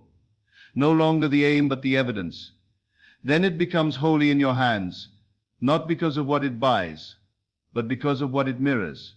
no longer the aim but the evidence, then it becomes holy in your hands, not because of what it buys, but because of what it mirrors.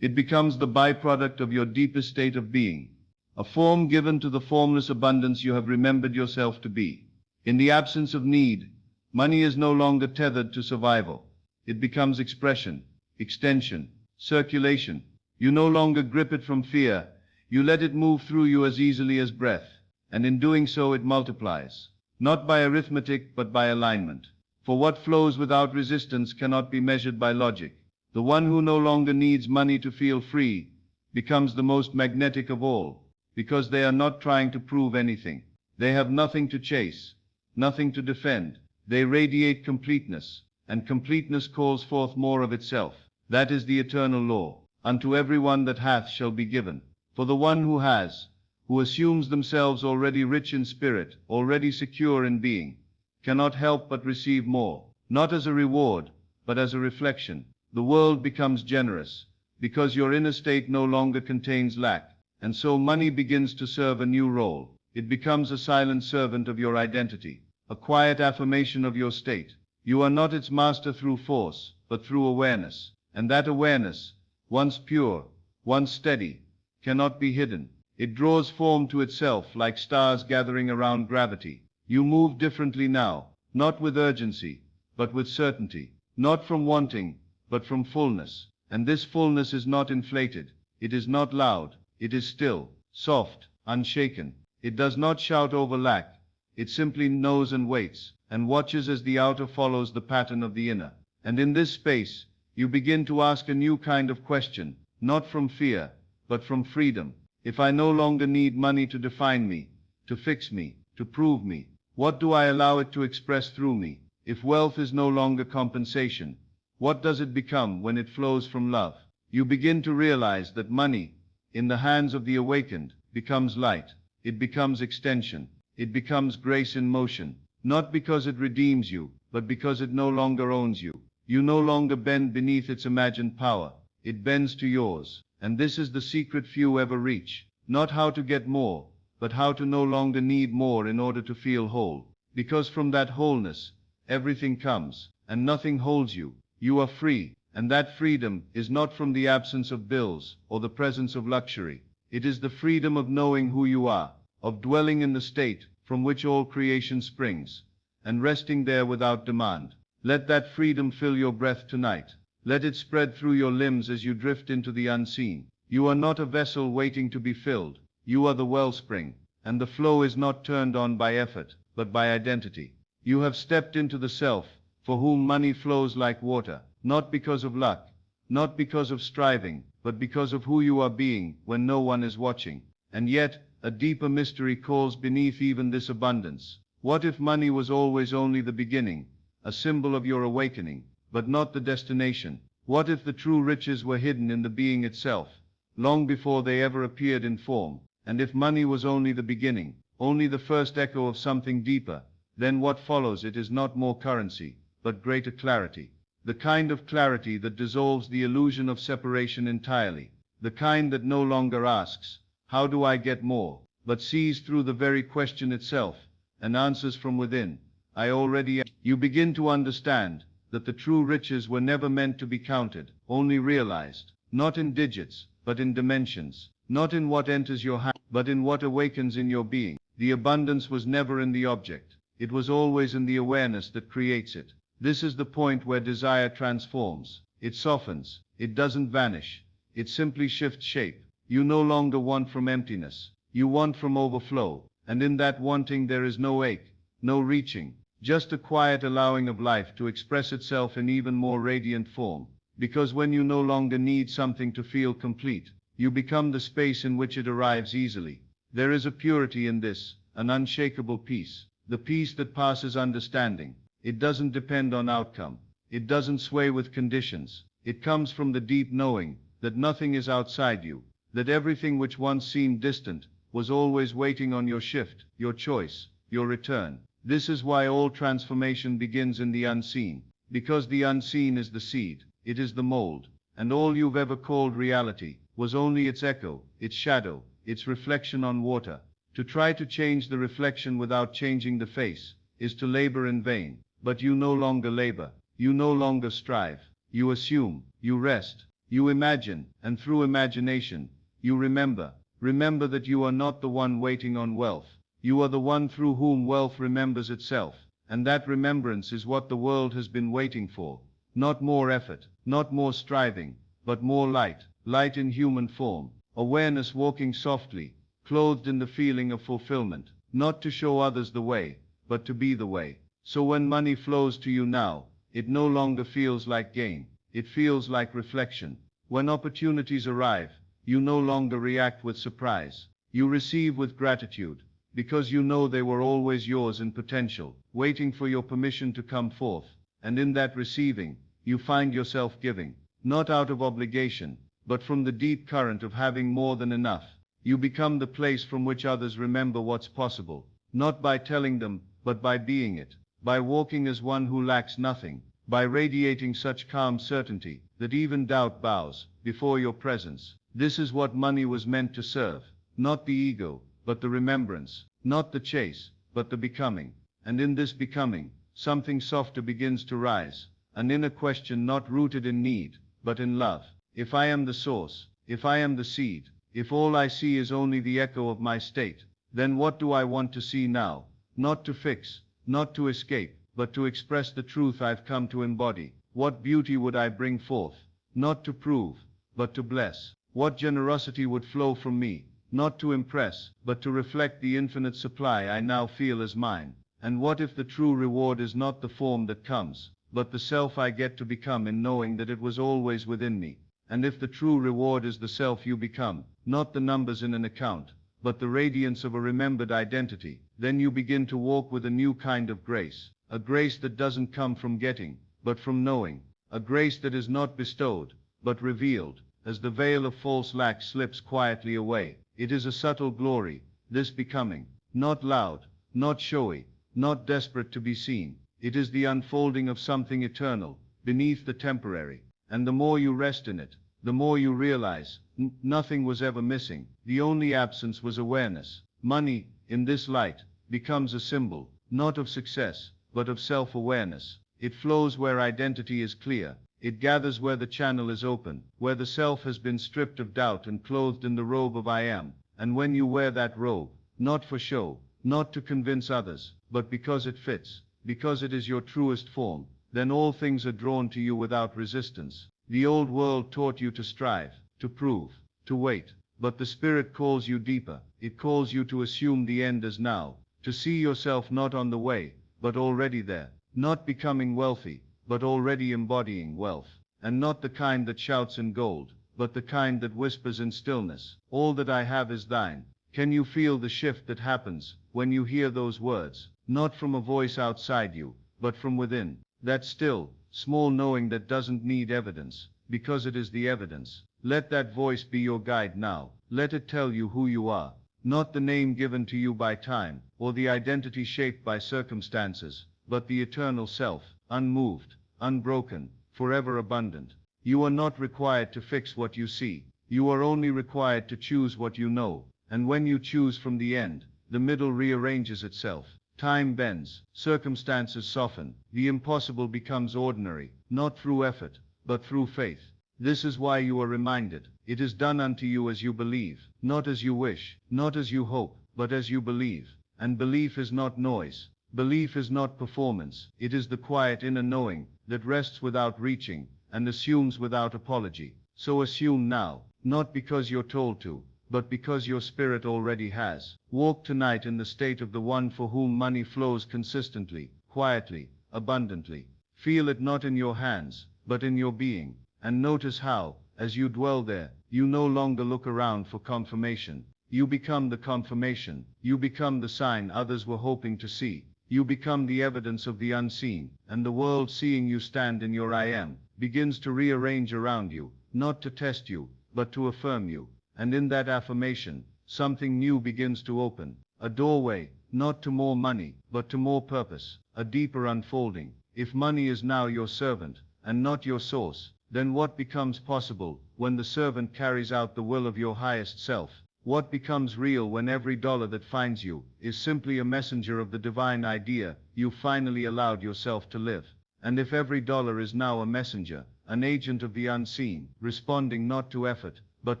It becomes the byproduct of your deepest state of being, a form given to the formless abundance you have remembered yourself to be. In the absence of need, money is no longer tethered to survival. It becomes expression, extension, circulation. You no longer grip it from fear, you let it move through you as easily as breath, and in doing so it multiplies, not by arithmetic but by alignment. For what flows without resistance cannot be measured by logic. The one who no longer needs money to feel free becomes the most magnetic of all, because they are not trying to prove anything. They have nothing to chase, nothing to defend. They radiate completeness, and completeness calls forth more of itself. That is the eternal law. Unto everyone that hath shall be given. For the one who has, who assumes themselves already rich in spirit, already secure in being, cannot help but receive more, not as a reward, but as a reflection. The world becomes generous, because your inner state no longer contains lack, and so money begins to serve a new role. It becomes a silent servant of your identity, a quiet affirmation of your state. You are not its master through force, but through awareness, and that awareness, once pure, once steady, cannot be hidden. It draws form to itself like stars gathering around gravity. You move differently now, not with urgency, but with certainty, not from wanting, but from fullness. And this fullness is not inflated, it is not loud, it is still, soft, unshaken. It does not shout over lack. It simply knows and waits, and watches as the outer follows the pattern of the inner. And in this space, you begin to ask a new kind of question, not from fear, but from freedom. If I no longer need money to define me, to fix me, to prove me, what do I allow it to express through me? If wealth is no longer compensation, what does it become when it flows from love? You begin to realize that money, in the hands of the awakened, becomes light. It becomes extension. It becomes grace in motion, not because it redeems you, but because it no longer owns you. You no longer bend beneath its imagined power. It bends to yours. And this is the secret few ever reach. Not how to get more, but how to no longer need more in order to feel whole. Because from that wholeness, everything comes, and nothing holds you. You are free, and that freedom is not from the absence of bills or the presence of luxury. It is the freedom of knowing who you are, of dwelling in the state from which all creation springs, and resting there without demand. Let that freedom fill your breath tonight. Let it spread through your limbs as you drift into the unseen. You are not a vessel waiting to be filled. You are the wellspring, and the flow is not turned on by effort, but by identity. You have stepped into the self, for whom money flows like water, not because of luck, not because of striving, but because of who you are being when no one is watching. And yet, a deeper mystery calls beneath even this abundance. What if money was always only the beginning, a symbol of your awakening, but not the destination? What if the true riches were hidden in the being itself, long before they ever appeared in form? And if money was only the beginning, only the first echo of something deeper, then what follows it is not more currency, but greater clarity. The kind of clarity that dissolves the illusion of separation entirely. The kind that no longer asks, how do I get more? But sees through the very question itself, and answers from within, I already am. You begin to understand that the true riches were never meant to be counted, only realized, not in digits, but in dimensions, not in what enters your hand, but in what awakens in your being. The abundance was never in the object. It was always in the awareness that creates it. This is the point where desire transforms. It softens. It doesn't vanish. It simply shifts shape. You no longer want from emptiness. You want from overflow. And in that wanting there is no ache, no reaching, just a quiet allowing of life to express itself in even more radiant form. Because when you no longer need something to feel complete, you become the space in which it arrives easily. There is a purity in this, an unshakable peace, the peace that passes understanding. It doesn't depend on outcome. It doesn't sway with conditions. It comes from the deep knowing that nothing is outside you, that everything which once seemed distant was always waiting on your shift, your choice, your return. This is why all transformation begins in the unseen, because the unseen is the seed, it is the mold, and all you've ever called reality was only its echo, its shadow, its reflection on water. To try to change the reflection without changing the face is to labor in vain. But you no longer labor, you no longer strive, you assume, you rest, you imagine, and through imagination, you remember. Remember that you are not the one waiting on wealth. You are the one through whom wealth remembers itself. And that remembrance is what the world has been waiting for. Not more effort, not more striving, but more light, light in human form. Awareness walking softly, clothed in the feeling of fulfillment, not to show others the way, but to be the way. So when money flows to you now, it no longer feels like gain, it feels like reflection. When opportunities arrive, you no longer react with surprise. You receive with gratitude, because you know they were always yours in potential, waiting for your permission to come forth. And in that receiving, you find yourself giving, not out of obligation, but from the deep current of having more than enough. You become the place from which others remember what's possible, not by telling them, but by being it. By walking as one who lacks nothing, by radiating such calm certainty that even doubt bows before your presence. This is what money was meant to serve, not the ego, but the remembrance, not the chase, but the becoming. And in this becoming, something softer begins to rise, an inner question not rooted in need, but in love. If I am the source, if I am the seed, if all I see is only the echo of my state, then what do I want to see now? Not to fix, not to escape, but to express the truth I've come to embody. What beauty would I bring forth? Not to prove, but to bless. What generosity would flow from me? not to impress, but to reflect the infinite supply I now feel as mine. And what if the true reward is not the form that comes, but the self I get to become in knowing that it was always within me? And if the true reward is the self you become, not the numbers in an account, but the radiance of a remembered identity, then you begin to walk with a new kind of grace, a grace that doesn't come from getting, but from knowing, a grace that is not bestowed, but revealed, as the veil of false lack slips quietly away. It is a subtle glory, this becoming, not loud, not showy, not desperate to be seen. It is the unfolding of something eternal, beneath the temporary. And the more you rest in it, the more you realize, nothing was ever missing. The only absence was awareness. Money, in this light, becomes a symbol, not of success, but of self-awareness. It flows where identity is clear. It gathers where the channel is open, where the self has been stripped of doubt and clothed in the robe of I am. And when you wear that robe, not for show, not to convince others, but because it fits, because it is your truest form, then all things are drawn to you without resistance. The old world taught you to strive, to prove, to wait, but the Spirit calls you deeper. It calls you to assume the end as now, to see yourself not on the way, but already there, not becoming wealthy, but already embodying wealth, and not the kind that shouts in gold, but the kind that whispers in stillness. All that I have is thine. Can you feel the shift that happens when you hear those words, not from a voice outside you, but from within? That still, small knowing that doesn't need evidence, because it is the evidence. Let that voice be your guide now. Let it tell you who you are, not the name given to you by time, or the identity shaped by circumstances, but the eternal self, unmoved, unbroken, forever abundant. You are not required to fix what you see. You are only required to choose what you know. And when you choose from the end, the middle rearranges itself. Time bends, circumstances soften, the impossible becomes ordinary, not through effort, but through faith. This is why you are reminded, it is done unto you as you believe, not as you wish, not as you hope, but as you believe. And belief is not noise. Belief is not performance. It is the quiet inner knowing that rests without reaching and assumes without apology. So assume now, not because you're told to, but because your spirit already has. Walk tonight in the state of the one for whom money flows consistently, quietly, abundantly. Feel it not in your hands, but in your being. And notice how, as you dwell there, you no longer look around for confirmation. You become the confirmation. You become the sign others were hoping to see. You become the evidence of the unseen, and the world, seeing you stand in your I am, begins to rearrange around you, not to test you, but to affirm you. And in that affirmation, something new begins to open. A doorway, not to more money, but to more purpose, a deeper unfolding. If money is now your servant, and not your source, then what becomes possible when the servant carries out the will of your highest self? What becomes real when every dollar that finds you is simply a messenger of the divine idea you finally allowed yourself to live? And if every dollar is now a messenger, an agent of the unseen, responding not to effort, but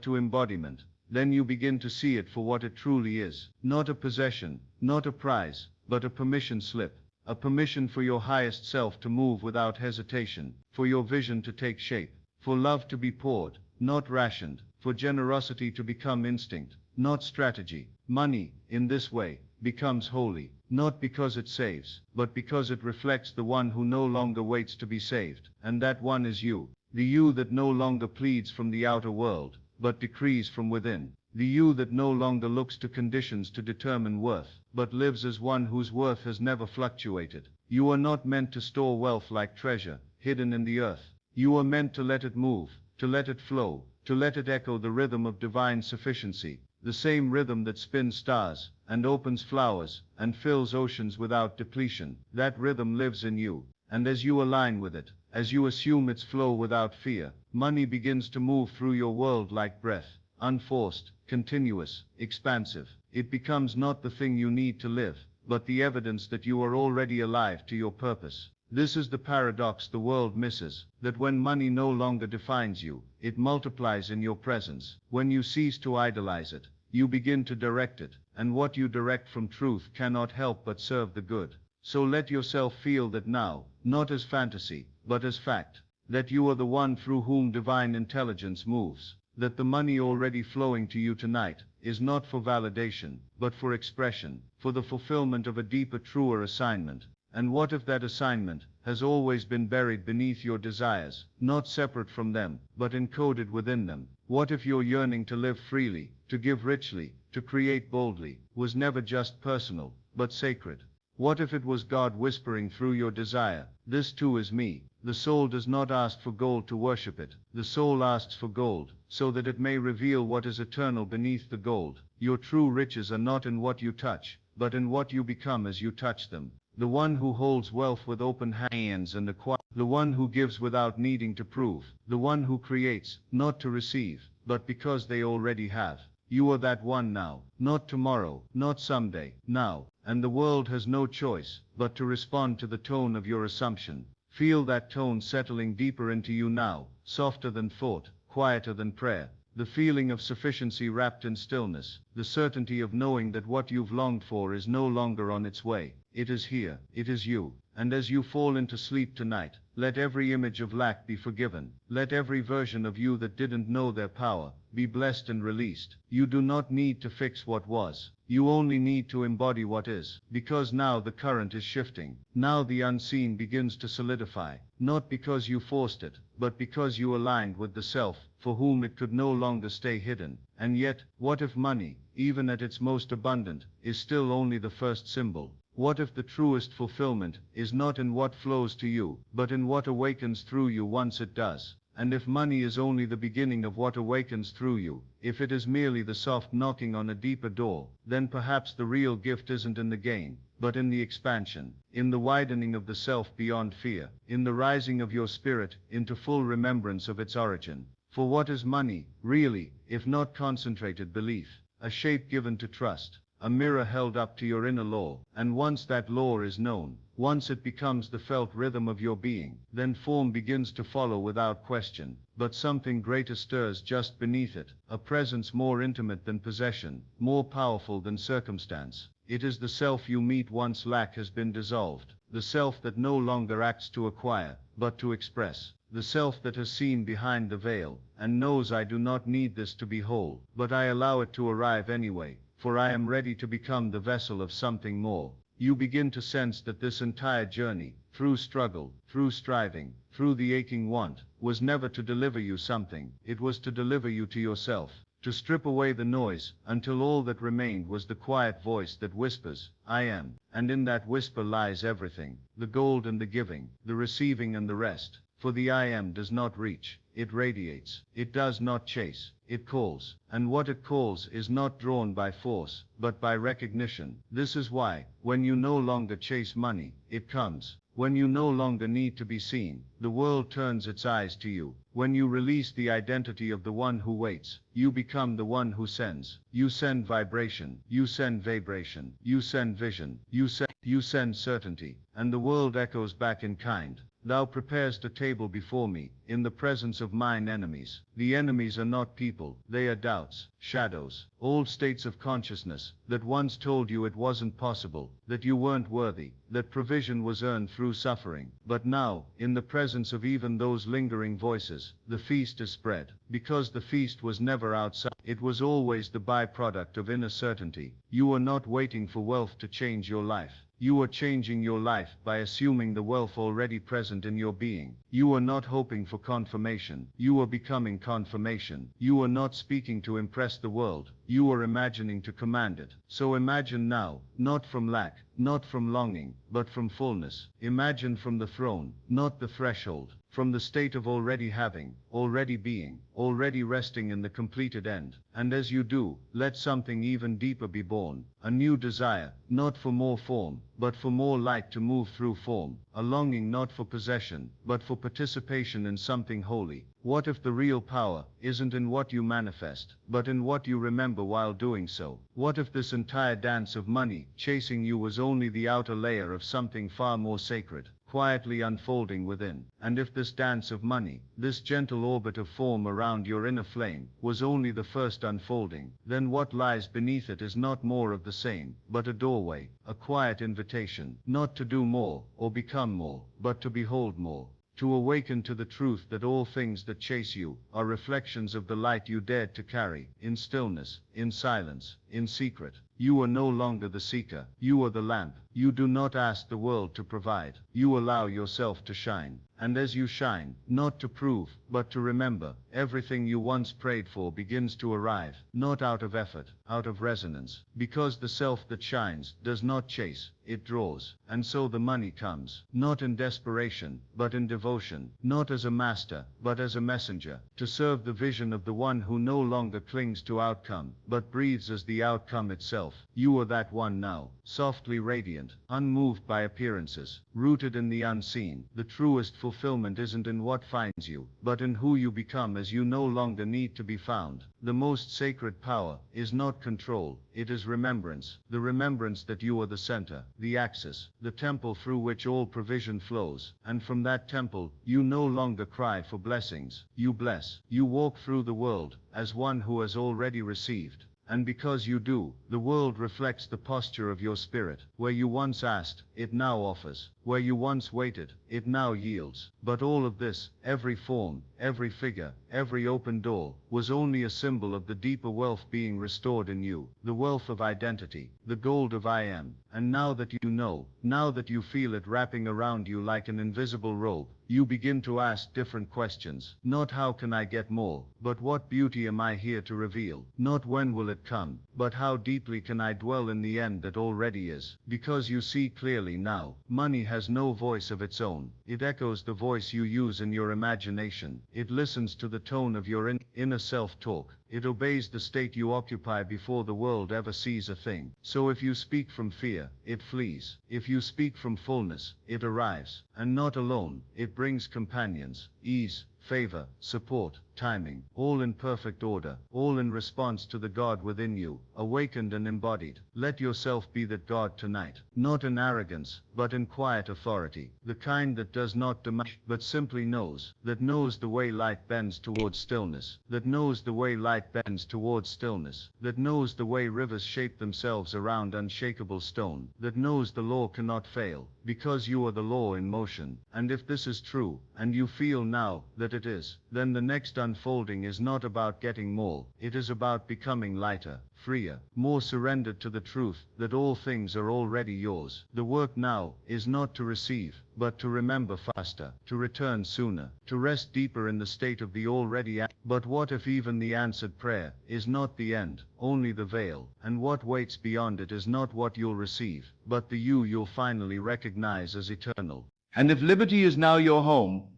to embodiment, then you begin to see it for what it truly is. Not a possession, not a prize, but a permission slip. A permission for your highest self to move without hesitation, for your vision to take shape, for love to be poured, not rationed, for generosity to become instinct, not strategy. Money, in this way, becomes holy, not because it saves, but because it reflects the one who no longer waits to be saved. And that one is you, the you that no longer pleads from the outer world, but decrees from within. The you that no longer looks to conditions to determine worth, but lives as one whose worth has never fluctuated. You are not meant to store wealth like treasure, hidden in the earth. You are meant to let it move, to let it flow, to let it echo the rhythm of divine sufficiency, the same rhythm that spins stars, and opens flowers, and fills oceans without depletion. That rhythm lives in you, and as you align with it, as you assume its flow without fear, money begins to move through your world like breath, unforced, continuous, expansive. It becomes not the thing you need to live, but the evidence that you are already alive to your purpose. This is the paradox the world misses, that when money no longer defines you, it multiplies in your presence. When you cease to idolize it, you begin to direct it, and what you direct from truth cannot help but serve the good. So let yourself feel that now, not as fantasy, but as fact, that you are the one through whom divine intelligence moves. that the money already flowing to you tonight is not for validation, but for expression, for the fulfillment of a deeper, truer assignment. And what if that assignment has always been buried beneath your desires, not separate from them, but encoded within them? What if your yearning to live freely, to give richly, to create boldly, was never just personal, but sacred? What if it was God whispering through your desire, "This too is me"? The soul does not ask for gold to worship it. The soul asks for gold, so that it may reveal what is eternal beneath the gold. Your true riches are not in what you touch, but in what you become as you touch them. The one who holds wealth with open hands and acquires, the one who gives without needing to prove, the one who creates, not to receive, but because they already have. You are that one now, not tomorrow, not someday, now, and the world has no choice but to respond to the tone of your assumption. Feel that tone settling deeper into you now, softer than thought, quieter than prayer. The feeling of sufficiency wrapped in stillness, the certainty of knowing that what you've longed for is no longer on its way. It is here, it is you. And as you fall into sleep tonight, let every image of lack be forgiven. Let every version of you that didn't know their power be blessed and released. You do not need to fix what was. You only need to embody what is, because now the current is shifting. Now the unseen begins to solidify, not because you forced it, but because you aligned with the self for whom it could no longer stay hidden. And yet, what if money, even at its most abundant, is still only the first symbol? What if the truest fulfillment is not in what flows to you, but in what awakens through you once it does? And if money is only the beginning of what awakens through you, if it is merely the soft knocking on a deeper door, then perhaps the real gift isn't in the gain, but in the expansion, in the widening of the self beyond fear, in the rising of your spirit into full remembrance of its origin. For what is money, really, if not concentrated belief, a shape given to trust, a mirror held up to your inner law? And once that law is known, once it becomes the felt rhythm of your being, then form begins to follow without question. But something greater stirs just beneath it, a presence more intimate than possession, more powerful than circumstance. It is the self you meet once lack has been dissolved, the self that no longer acts to acquire, but to express. The self that has seen behind the veil, and knows, I do not need this to be whole, but I allow it to arrive anyway, for I am ready to become the vessel of something more. You begin to sense that this entire journey, through struggle, through striving, through the aching want, was never to deliver you something, it was to deliver you to yourself, to strip away the noise, until all that remained was the quiet voice that whispers, I am, and in that whisper lies everything, the gold and the giving, the receiving and the rest. For the I am does not reach, it radiates, it does not chase, it calls, and what it calls is not drawn by force, but by recognition. This is why, when you no longer chase money, it comes. When you no longer need to be seen, the world turns its eyes to you. When you release the identity of the one who waits, you become the one who sends. You send vibration, you send vibration, you send vision, you send certainty, and the world echoes back in kind. Thou preparest a table before me, in the presence of mine enemies. The enemies are not people, they are doubts, shadows, old states of consciousness, that once told you it wasn't possible, that you weren't worthy, that provision was earned through suffering. But now, in the presence of even those lingering voices, the feast is spread, because the feast was never outside, it was always the byproduct of inner certainty. You are not waiting for wealth to change your life. You are changing your life by assuming the wealth already present in your being. You are not hoping for confirmation. You are becoming confirmation. You are not speaking to impress the world. You are imagining to command it. So imagine now, not from lack, not from longing, but from fullness. Imagine from the throne, not the threshold, from the state of already having, already being, already resting in the completed end. And as you do, let something even deeper be born, a new desire, not for more form, but for more light to move through form, a longing not for possession, but for participation in something holy. What if the real power isn't in what you manifest, but in what you remember while doing so? What if this entire dance of money chasing you was only the outer layer of something far more sacred, quietly unfolding within? And if this dance of money, this gentle orbit of form around your inner flame, was only the first unfolding, then what lies beneath it is not more of the same, but a doorway, a quiet invitation, not to do more, or become more, but to behold more. to awaken to the truth that all things that chase you are reflections of the light you dared to carry, in stillness, in silence, in secret. You are no longer the seeker, you are the lamp. You do not ask the world to provide, you allow yourself to shine. And as you shine, not to prove, but to remember, everything you once prayed for begins to arrive, not out of effort, out of resonance, because the self that shines does not chase, it draws. And so the money comes, not in desperation, but in devotion, not as a master, but as a messenger, to serve the vision of the one who no longer clings to outcome, but breathes as the outcome itself. You are that one now, softly radiant, unmoved by appearances, rooted in the unseen. The truest fulfillment isn't in what finds you, but in who you become as you no longer need to be found. The most sacred power is not control, it is remembrance, the remembrance that you are the center, the axis, the temple through which all provision flows, and from that temple, you no longer cry for blessings, you bless. You walk through the world as one who has already received. And because you do, the world reflects the posture of your spirit. Where you once asked, it now offers. Where you once waited, it now yields. But all of this, every form, every figure, every open door, was only a symbol of the deeper wealth being restored in you, the wealth of identity, the gold of I am. And now that you know, now that you feel it wrapping around you like an invisible robe, you begin to ask different questions. Not how can I get more, but what beauty am I here to reveal? Not when will it come, but how deeply can I dwell in the end that already is? Because you see clearly now, money has no voice of its own. It echoes the voice you use in your imagination. It listens to the tone of your inner self-talk. It obeys the state you occupy before the world ever sees a thing. So if you speak from fear, it flees. If you speak from fullness, it arrives. And not alone, it brings companions, ease, favor, support, timing, all in perfect order, all in response to the God within you, awakened and embodied. Let yourself be that God tonight, not in arrogance, but in quiet authority, the kind that does not demand, but simply knows, that knows the way light bends towards stillness, that knows the way light bends towards stillness, that knows the way rivers shape themselves around unshakable stone, that knows the law cannot fail, because you are the law in motion. And if this is true, and you feel now that it is, then the next unfolding is not about getting more, it is about becoming lighter, freer, more surrendered to the truth that all things are already yours. The work now is not to receive, but to remember faster, to return sooner, to rest deeper in the state of the already. But what if even the answered prayer is not the end, only the veil, and what waits beyond it is not what you'll receive, but the you'll finally recognize as eternal. And if liberty is now your home,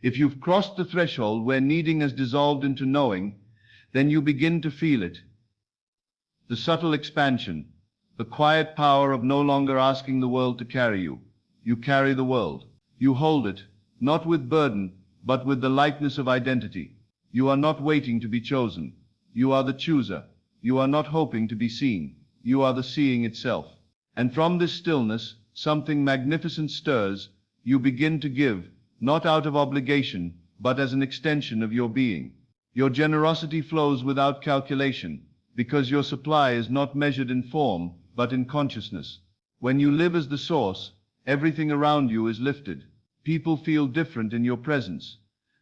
if you've crossed the threshold where needing has dissolved into knowing, then you begin to feel it. The subtle expansion, the quiet power of no longer asking the world to carry you. You carry the world. You hold it, not with burden, but with the lightness of identity. You are not waiting to be chosen. You are the chooser. You are not hoping to be seen. You are the seeing itself. And from this stillness, something magnificent stirs. You begin to give, not out of obligation, but as an extension of your being. Your generosity flows without calculation, because your supply is not measured in form, but in consciousness. When you live as the source, everything around you is lifted. People feel different in your presence,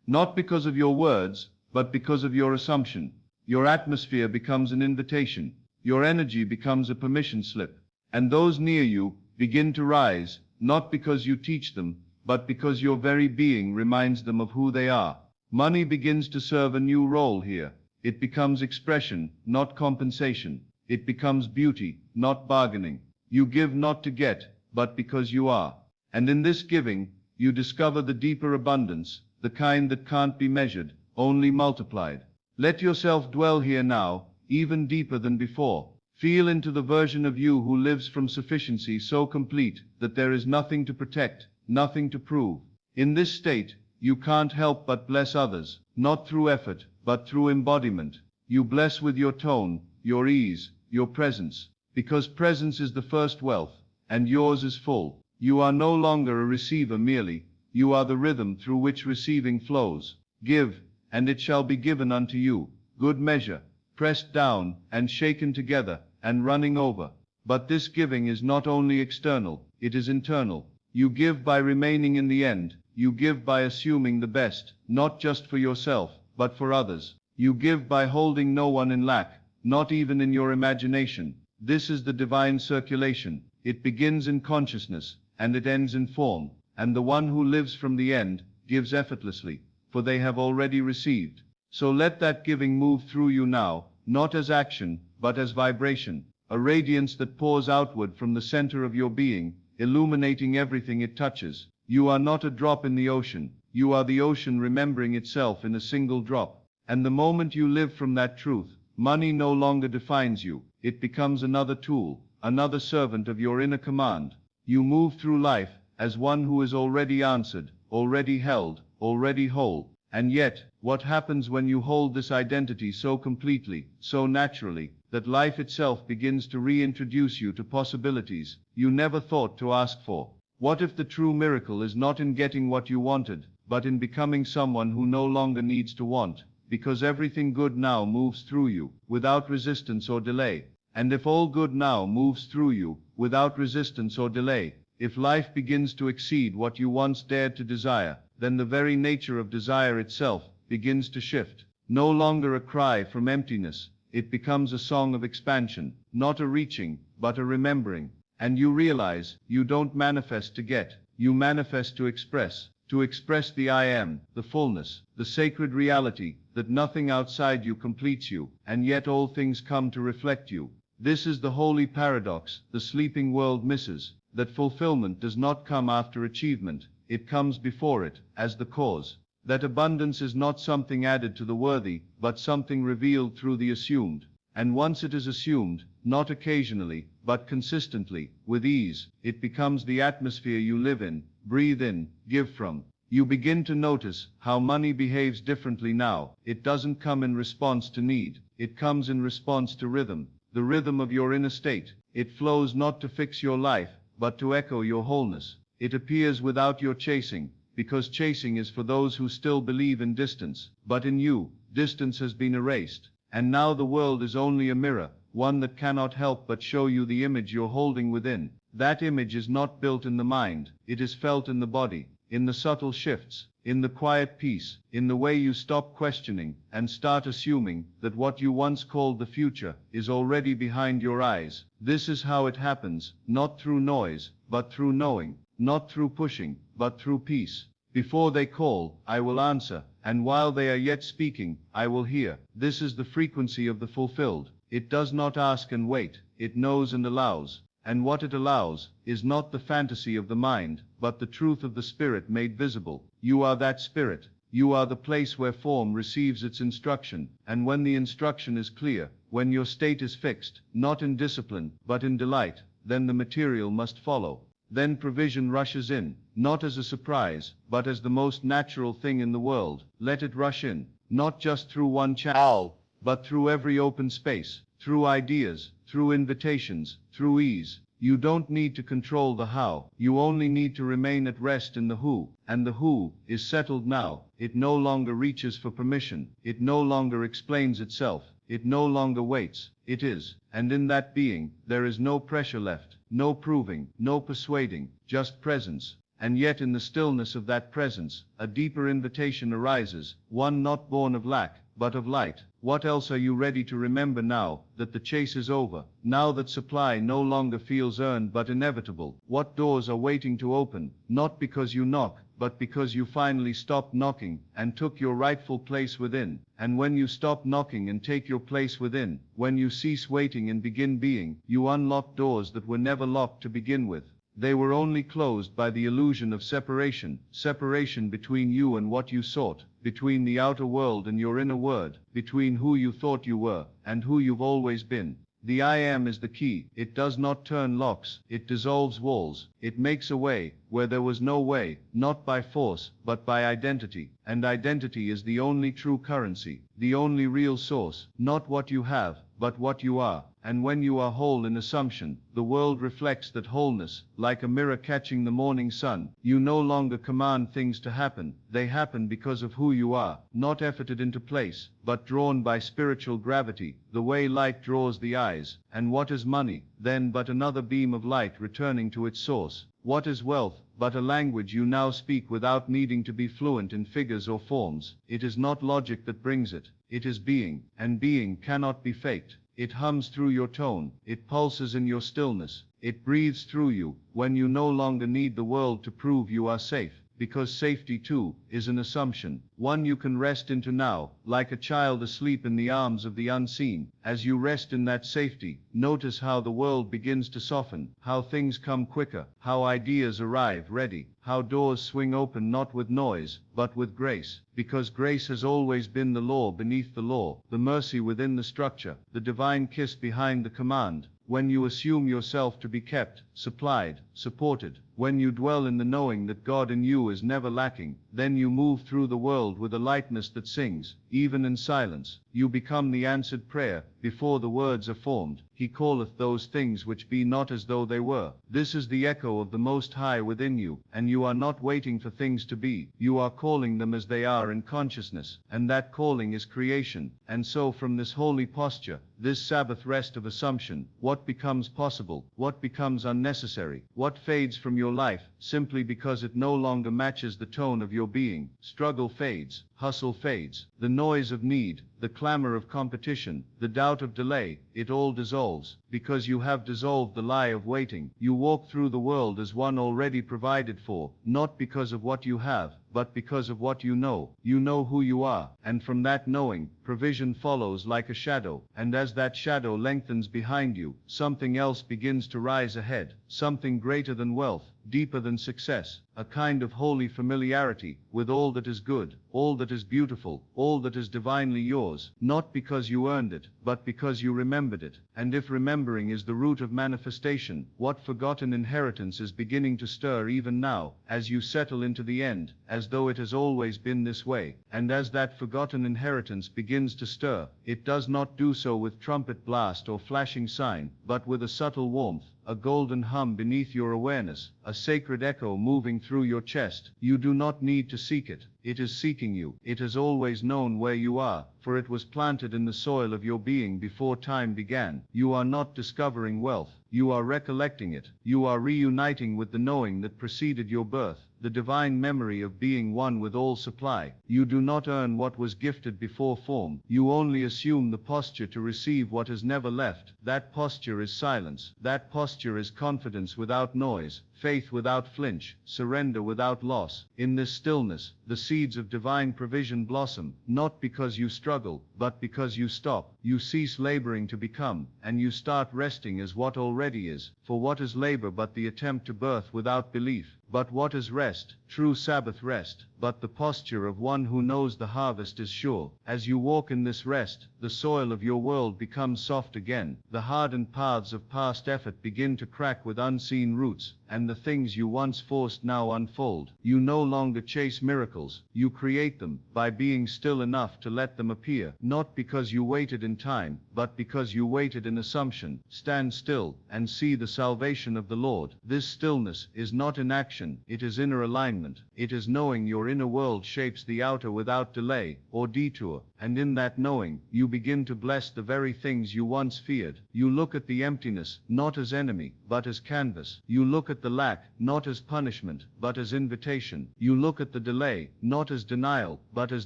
not because of your words, but because of your assumption. Your atmosphere becomes an invitation. Your energy becomes a permission slip. And those near you begin to rise, not because you teach them, but because your very being reminds them of who they are. Money begins to serve a new role here. It becomes expression, not compensation. It becomes beauty, not bargaining. You give not to get, but because you are. And in this giving, you discover the deeper abundance, the kind that can't be measured, only multiplied. Let yourself dwell here now, even deeper than before. Feel into the version of you who lives from sufficiency so complete that there is nothing to protect, nothing to prove. In this state, you can't help but bless others, not through effort, but through embodiment. You bless with your tone, your ease, your presence, because presence is the first wealth, and yours is full. You are no longer a receiver merely, you are the rhythm through which receiving flows. Give, and it shall be given unto you, good measure, pressed down, and shaken together, and running over. But this giving is not only external, it is internal. You give by remaining in the end. You give by assuming the best, not just for yourself, but for others. You give by holding no one in lack, not even in your imagination. This is the divine circulation. It begins in consciousness, and it ends in form. And the one who lives from the end, gives effortlessly, for they have already received. So let that giving move through you now, not as action, but as vibration, a radiance that pours outward from the center of your being, illuminating everything it touches. You are not a drop in the ocean, you are the ocean remembering itself in a single drop. And the moment you live from that truth, money no longer defines you, it becomes another tool, another servant of your inner command. You move through life as one who is already answered, already held, already whole. And yet, what happens when you hold this identity so completely, so naturally, that life itself begins to reintroduce you to possibilities you never thought to ask for? What if the true miracle is not in getting what you wanted, but in becoming someone who no longer needs to want, because everything good now moves through you, without resistance or delay? And if all good now moves through you, without resistance or delay, if life begins to exceed what you once dared to desire, then the very nature of desire itself begins to shift. No longer a cry from emptiness, it becomes a song of expansion, not a reaching, but a remembering. And you realize, you don't manifest to get, you manifest to express the I am, the fullness, the sacred reality, that nothing outside you completes you, and yet all things come to reflect you. This is the holy paradox the sleeping world misses, that fulfillment does not come after achievement, it comes before it, as the cause. That abundance is not something added to the worthy, but something revealed through the assumed. And once it is assumed, not occasionally, but consistently, with ease, it becomes the atmosphere you live in, breathe in, give from. You begin to notice how money behaves differently now. It doesn't come in response to need, it comes in response to rhythm, the rhythm of your inner state. It flows not to fix your life, but to echo your wholeness. It appears without your chasing, because chasing is for those who still believe in distance. But in you, distance has been erased, and now the world is only a mirror, one that cannot help but show you the image you're holding within. That image is not built in the mind, it is felt in the body, in the subtle shifts, in the quiet peace, in the way you stop questioning and start assuming that what you once called the future is already behind your eyes. This is how it happens, not through noise, but through knowing, not through pushing, but through peace. Before they call, I will answer, and while they are yet speaking, I will hear. This is the frequency of the fulfilled. It does not ask and wait, it knows and allows. And what it allows is not the fantasy of the mind, but the truth of the spirit made visible. You are that spirit. You are the place where form receives its instruction, and when the instruction is clear, when your state is fixed, not in discipline, but in delight, then the material must follow. Then provision rushes in, not as a surprise, but as the most natural thing in the world. Let it rush in, not just through one channel, but through every open space, through ideas, through invitations, through ease. You don't need to control the how, you only need to remain at rest in the who, and the who is settled now. It no longer reaches for permission, it no longer explains itself, it no longer waits, it is, and in that being, there is no pressure left, no proving, no persuading, just presence. And yet in the stillness of that presence, a deeper invitation arises, one not born of lack, but of light. What else are you ready to remember now that the chase is over, now that supply no longer feels earned but inevitable? What doors are waiting to open, not because you knock, but because you finally stopped knocking and took your rightful place within? And when you stop knocking and take your place within, when you cease waiting and begin being, you unlock doors that were never locked to begin with. They were only closed by the illusion of separation, separation between you and what you sought, between the outer world and your inner word, between who you thought you were and who you've always been. The I am is the key. It does not turn locks, it dissolves walls, it makes a way where there was no way, not by force, but by identity. And identity is the only true currency, the only real source, not what you have, but what you are. And when you are whole in assumption, the world reflects that wholeness, like a mirror catching the morning sun. You no longer command things to happen, they happen because of who you are, not efforted into place, but drawn by spiritual gravity, the way light draws the eyes. And what is money, then, but another beam of light returning to its source? What is wealth, but a language you now speak without needing to be fluent in figures or forms? It is not logic that brings it, it is being, and being cannot be faked. It hums through your tone, it pulses in your stillness, it breathes through you, when you no longer need the world to prove you are safe. Because safety too is an assumption, one you can rest into now, like a child asleep in the arms of the unseen. As you rest in that safety, notice how the world begins to soften, how things come quicker, how ideas arrive ready, how doors swing open not with noise, but with grace. Because grace has always been the law beneath the law, the mercy within the structure, the divine kiss behind the command. When you assume yourself to be kept, supplied, supported, when you dwell in the knowing that God in you is never lacking, then you move through the world with a lightness that sings, even in silence. You become the answered prayer, before the words are formed. He calleth those things which be not as though they were. This is the echo of the Most High within you, and you are not waiting for things to be. You are calling them as they are in consciousness, and that calling is creation. And so from this holy posture, this Sabbath rest of assumption, what becomes possible, what becomes unnecessary, what fades from your life, simply because it no longer matches the tone of your being. Struggle fades, hustle fades, the noise of need, the clamor of competition, the doubt of delay, it all dissolves, because you have dissolved the lie of waiting. You walk through the world as one already provided for, not because of what you have, but because of what you know. You know who you are, and from that knowing, provision follows like a shadow, and as that shadow lengthens behind you, something else begins to rise ahead, something greater than wealth, deeper than success, a kind of holy familiarity with all that is good, all that is beautiful, all that is divinely yours, not because you earned it, but because you remembered it. And if remembering is the root of manifestation, what forgotten inheritance is beginning to stir even now, as you settle into the end, as though it has always been this way? And as that forgotten inheritance begins to stir, it does not do so with trumpet blast or flashing sign, but with a subtle warmth, a golden hum beneath your awareness, a sacred echo moving through your chest. You do not need to seek it. It is seeking you. It has always known where you are, for it was planted in the soil of your being before time began. You are not discovering wealth. You are recollecting it. You are reuniting with the knowing that preceded your birth, the divine memory of being one with all supply. You do not earn what was gifted before form. You only assume the posture to receive what has never left. That posture is silence. That posture is confidence without noise, faith without flinch, surrender without loss. In this stillness, the seeds of divine provision blossom, not because you struggle, but because you stop. You cease laboring to become, and you start resting as what already is. For what is labor but the attempt to birth without belief? But what is rest, true Sabbath rest, but the posture of one who knows the harvest is sure? As you walk in this rest, the soil of your world becomes soft again. The hardened paths of past effort begin to crack with unseen roots, and the things you once forced now unfold. You no longer chase miracles, you create them, by being still enough to let them appear, not because you waited in time, but because you waited in assumption. Stand still, and see the salvation of the Lord. This stillness is not inaction, it is inner alignment. It is knowing your inner world shapes the outer without delay or detour, and in that knowing, you begin to bless the very things you once feared. You look at the emptiness, not as enemy, but as canvas. You look at the lack, not as punishment, but as invitation. You look at the delay, not as denial, but as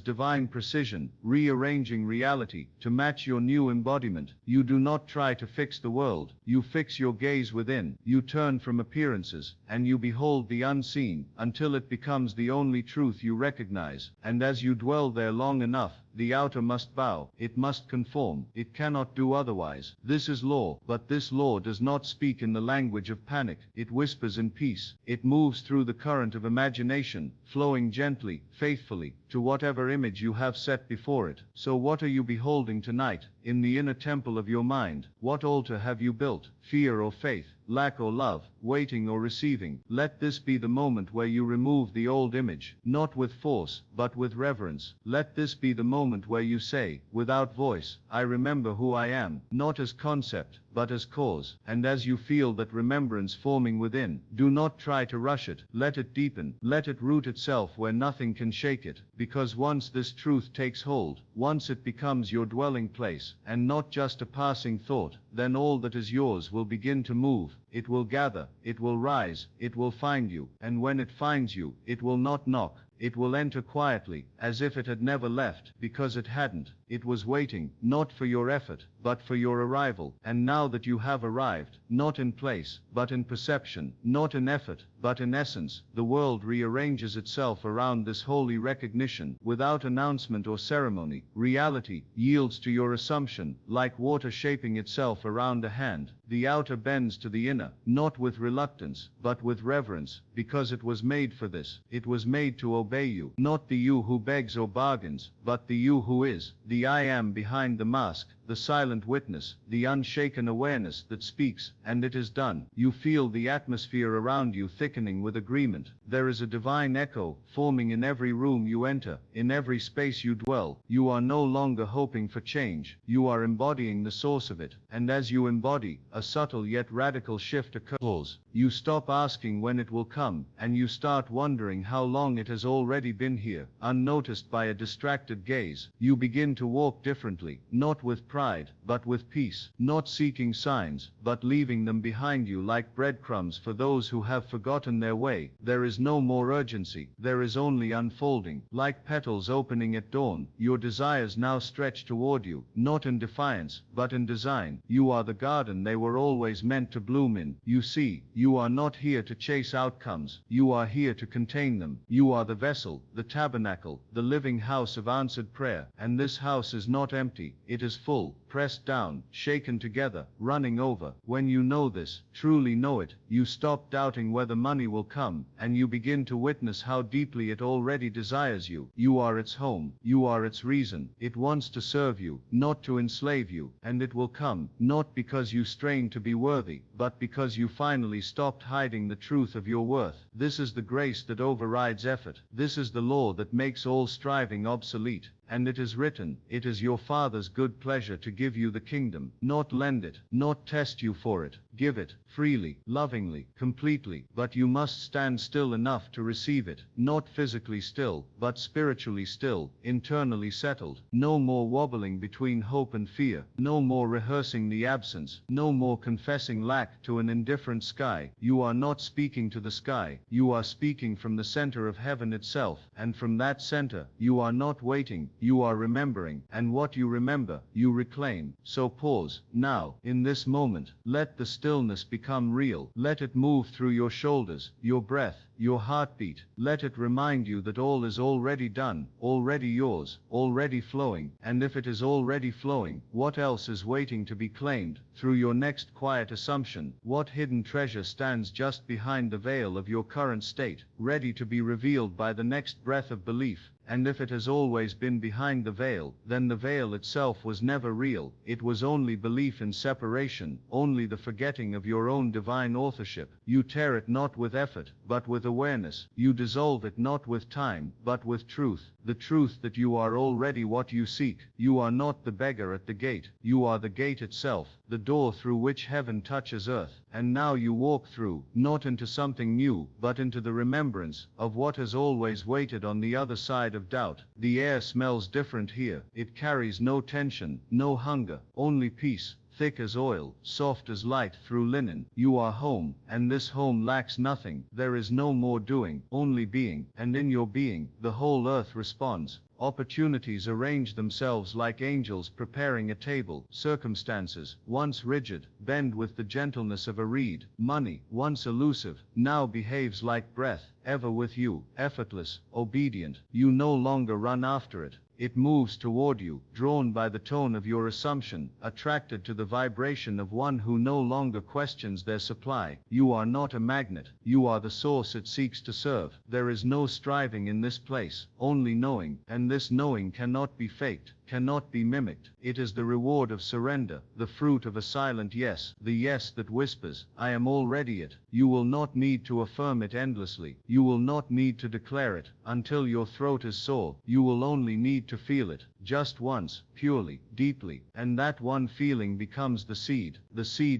divine precision, rearranging reality to match your new embodiment. You do not try to fix the world, you fix your gaze within. You turn from appearances, and you behold the unseen, until it becomes the only truth you recognize. And as you dwell there long enough, the outer must bow, it must conform, it cannot do otherwise. This is law, but this law does not speak in the language of panic, it whispers in peace. It moves through the current of imagination, flowing gently, faithfully, to whatever image you have set before it. So what are you beholding tonight, in the inner temple of your mind? What altar have you built? Fear or faith? Lack or love? Waiting or receiving? Let this be the moment where you remove the old image, not with force, but with reverence. Let this be the moment where you say, without voice, I remember who I am, not as concept, but as cause. And as you feel that remembrance forming within, do not try to rush it, let it deepen, let it root itself where nothing can shake it, because once this truth takes hold, once it becomes your dwelling place, and not just a passing thought, then all that is yours will begin to move, it will gather, it will rise, it will find you, and when it finds you, it will not knock, it will enter quietly, as if it had never left, because it hadn't. It was waiting, not for your effort, but for your arrival. And now that you have arrived, not in place, but in perception, not in effort, but in essence, the world rearranges itself around this holy recognition, without announcement or ceremony. Reality yields to your assumption, like water shaping itself around a hand. The outer bends to the inner, not with reluctance, but with reverence, because it was made for this. It was made to obey you, not the you who begs or bargains, but the you who is, the I am behind the mask, the silent witness, the unshaken awareness that speaks, and it is done. You feel the atmosphere around you thickening with agreement. There is a divine echo forming in every room you enter, in every space you dwell. You are no longer hoping for change, you are embodying the source of it, and as you embody, a subtle yet radical shift occurs. You stop asking when it will come, and you start wondering how long it has already been here, unnoticed by a distracted gaze. You begin to walk differently, not with pride, but with peace, not seeking signs, but leaving them behind you like breadcrumbs for those who have forgotten their way. There is no more urgency, there is only unfolding. Like petals opening at dawn, your desires now stretch toward you, not in defiance, but in design. You are the garden they were always meant to bloom in. You see, you are not here to chase outcomes, you are here to contain them. You are the vessel, the tabernacle, the living house of answered prayer, and this house is not empty, it is full, pressed down, shaken together, running over. When you know this, truly know it, you stop doubting whether money will come, and you begin to witness how deeply it already desires you. You are its home, you are its reason. It wants to serve you, not to enslave you, and it will come, not because you strain to be worthy, but because you finally stopped hiding the truth of your worth. This is the grace that overrides effort. This is the law that makes all striving obsolete. And it is written, it is your Father's good pleasure to give you the kingdom, not lend it, not test you for it. Give it, freely, lovingly, completely, but you must stand still enough to receive it, not physically still, but spiritually still, internally settled. No more wobbling between hope and fear, no more rehearsing the absence, no more confessing lack to an indifferent sky. You are not speaking to the sky, you are speaking from the center of heaven itself, and from that center, you are not waiting, you are remembering, and what you remember, you reclaim. So pause, now, in this moment, let the stillness become real, let it move through your shoulders, your breath, your heartbeat. Let it remind you that all is already done, already yours, already flowing, and if it is already flowing, what else is waiting to be claimed? Through your next quiet assumption, what hidden treasure stands just behind the veil of your current state, ready to be revealed by the next breath of belief? And if it has always been behind the veil, then the veil itself was never real. It was only belief in separation, only the forgetting of your own divine authorship. You tear it not with effort, but with awareness. You dissolve it not with time, but with truth. The truth that you are already what you seek. You are not the beggar at the gate. You are the gate itself, the door through which heaven touches earth. And now you walk through, not into something new, but into the remembrance of what has always waited on the other side of doubt. The air smells different here. It carries no tension, no hunger, only peace. Thick as oil, soft as light through linen. You are home, and this home lacks nothing. There is no more doing, only being, and in your being, the whole earth responds. Opportunities arrange themselves like angels preparing a table. Circumstances, once rigid, bend with the gentleness of a reed. Money, once elusive, now behaves like breath, ever with you, effortless, obedient. You no longer run after it. It moves toward you, drawn by the tone of your assumption, attracted to the vibration of one who no longer questions their supply. You are not a magnet, you are the source it seeks to serve. There is no striving in this place, only knowing, and this knowing cannot be faked, cannot be mimicked. It is the reward of surrender, the fruit of a silent yes, the yes that whispers, I am already it. You will not need to affirm it endlessly. You will not need to declare it until your throat is sore. You will only need to feel it, just once, purely, deeply, and that one feeling becomes the seed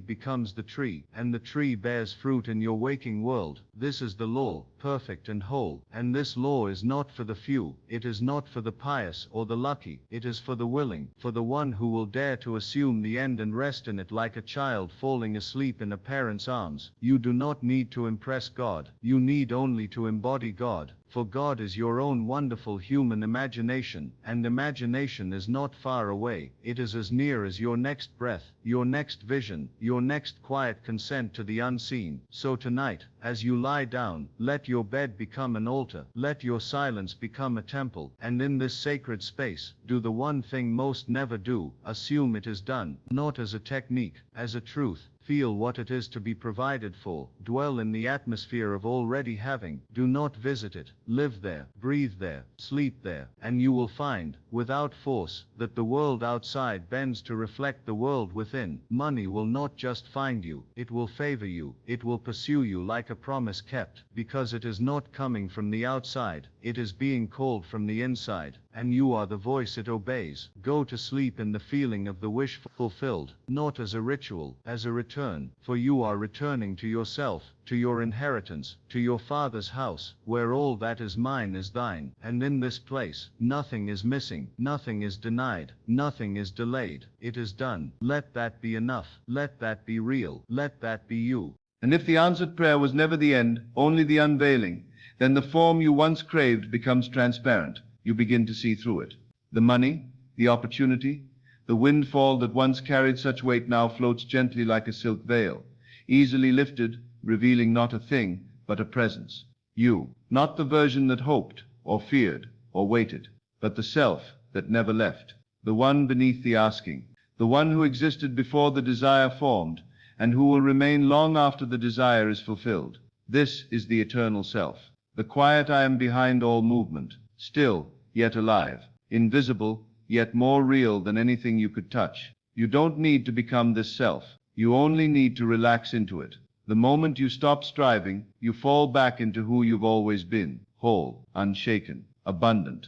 becomes the tree, and the tree bears fruit in your waking world. This is the law, perfect and whole, and this law is not for the few, it is not for the pious or the lucky, it is for the willing, for the one who will dare to assume the end and rest in it like a child falling asleep in a parent's arms. You do not need to impress God, you need only to embody God, for God is your own wonderful human imagination, and imagination is not far away, it is as near as your next breath, your next vision, your next quiet consent to the unseen. So tonight, as you lie down, let your bed become an altar, let your silence become a temple, and in this sacred space, do the one thing most never do, assume it is done, not as a technique, as a truth. Feel what it is to be provided for, dwell in the atmosphere of already having, do not visit it, live there, breathe there, sleep there, and you will find, without force, that the world outside bends to reflect the world within. Money will not just find you, it will favor you, it will pursue you like a promise kept, because it is not coming from the outside, it is being called from the inside, and you are the voice it obeys. Go to sleep in the feeling of the wish fulfilled, not as a ritual, as a return, for you are returning to yourself, to your inheritance, to your Father's house, where all that is mine is thine, and in this place, nothing is missing, nothing is denied, nothing is delayed, it is done. Let that be enough, let that be real, let that be you. And if the answered prayer was never the end, only the unveiling, then the form you once craved becomes transparent. You begin to see through it. The money, the opportunity, the windfall that once carried such weight now floats gently like a silk veil, easily lifted, revealing not a thing, but a presence. You, not the version that hoped, or feared, or waited, but the self that never left, the one beneath the asking, the one who existed before the desire formed, and who will remain long after the desire is fulfilled. This is the eternal self, the quiet I am behind all movement, still, yet alive, invisible, yet more real than anything you could touch. You don't need to become this self, you only need to relax into it. The moment you stop striving, you fall back into who you've always been, whole, unshaken, abundant.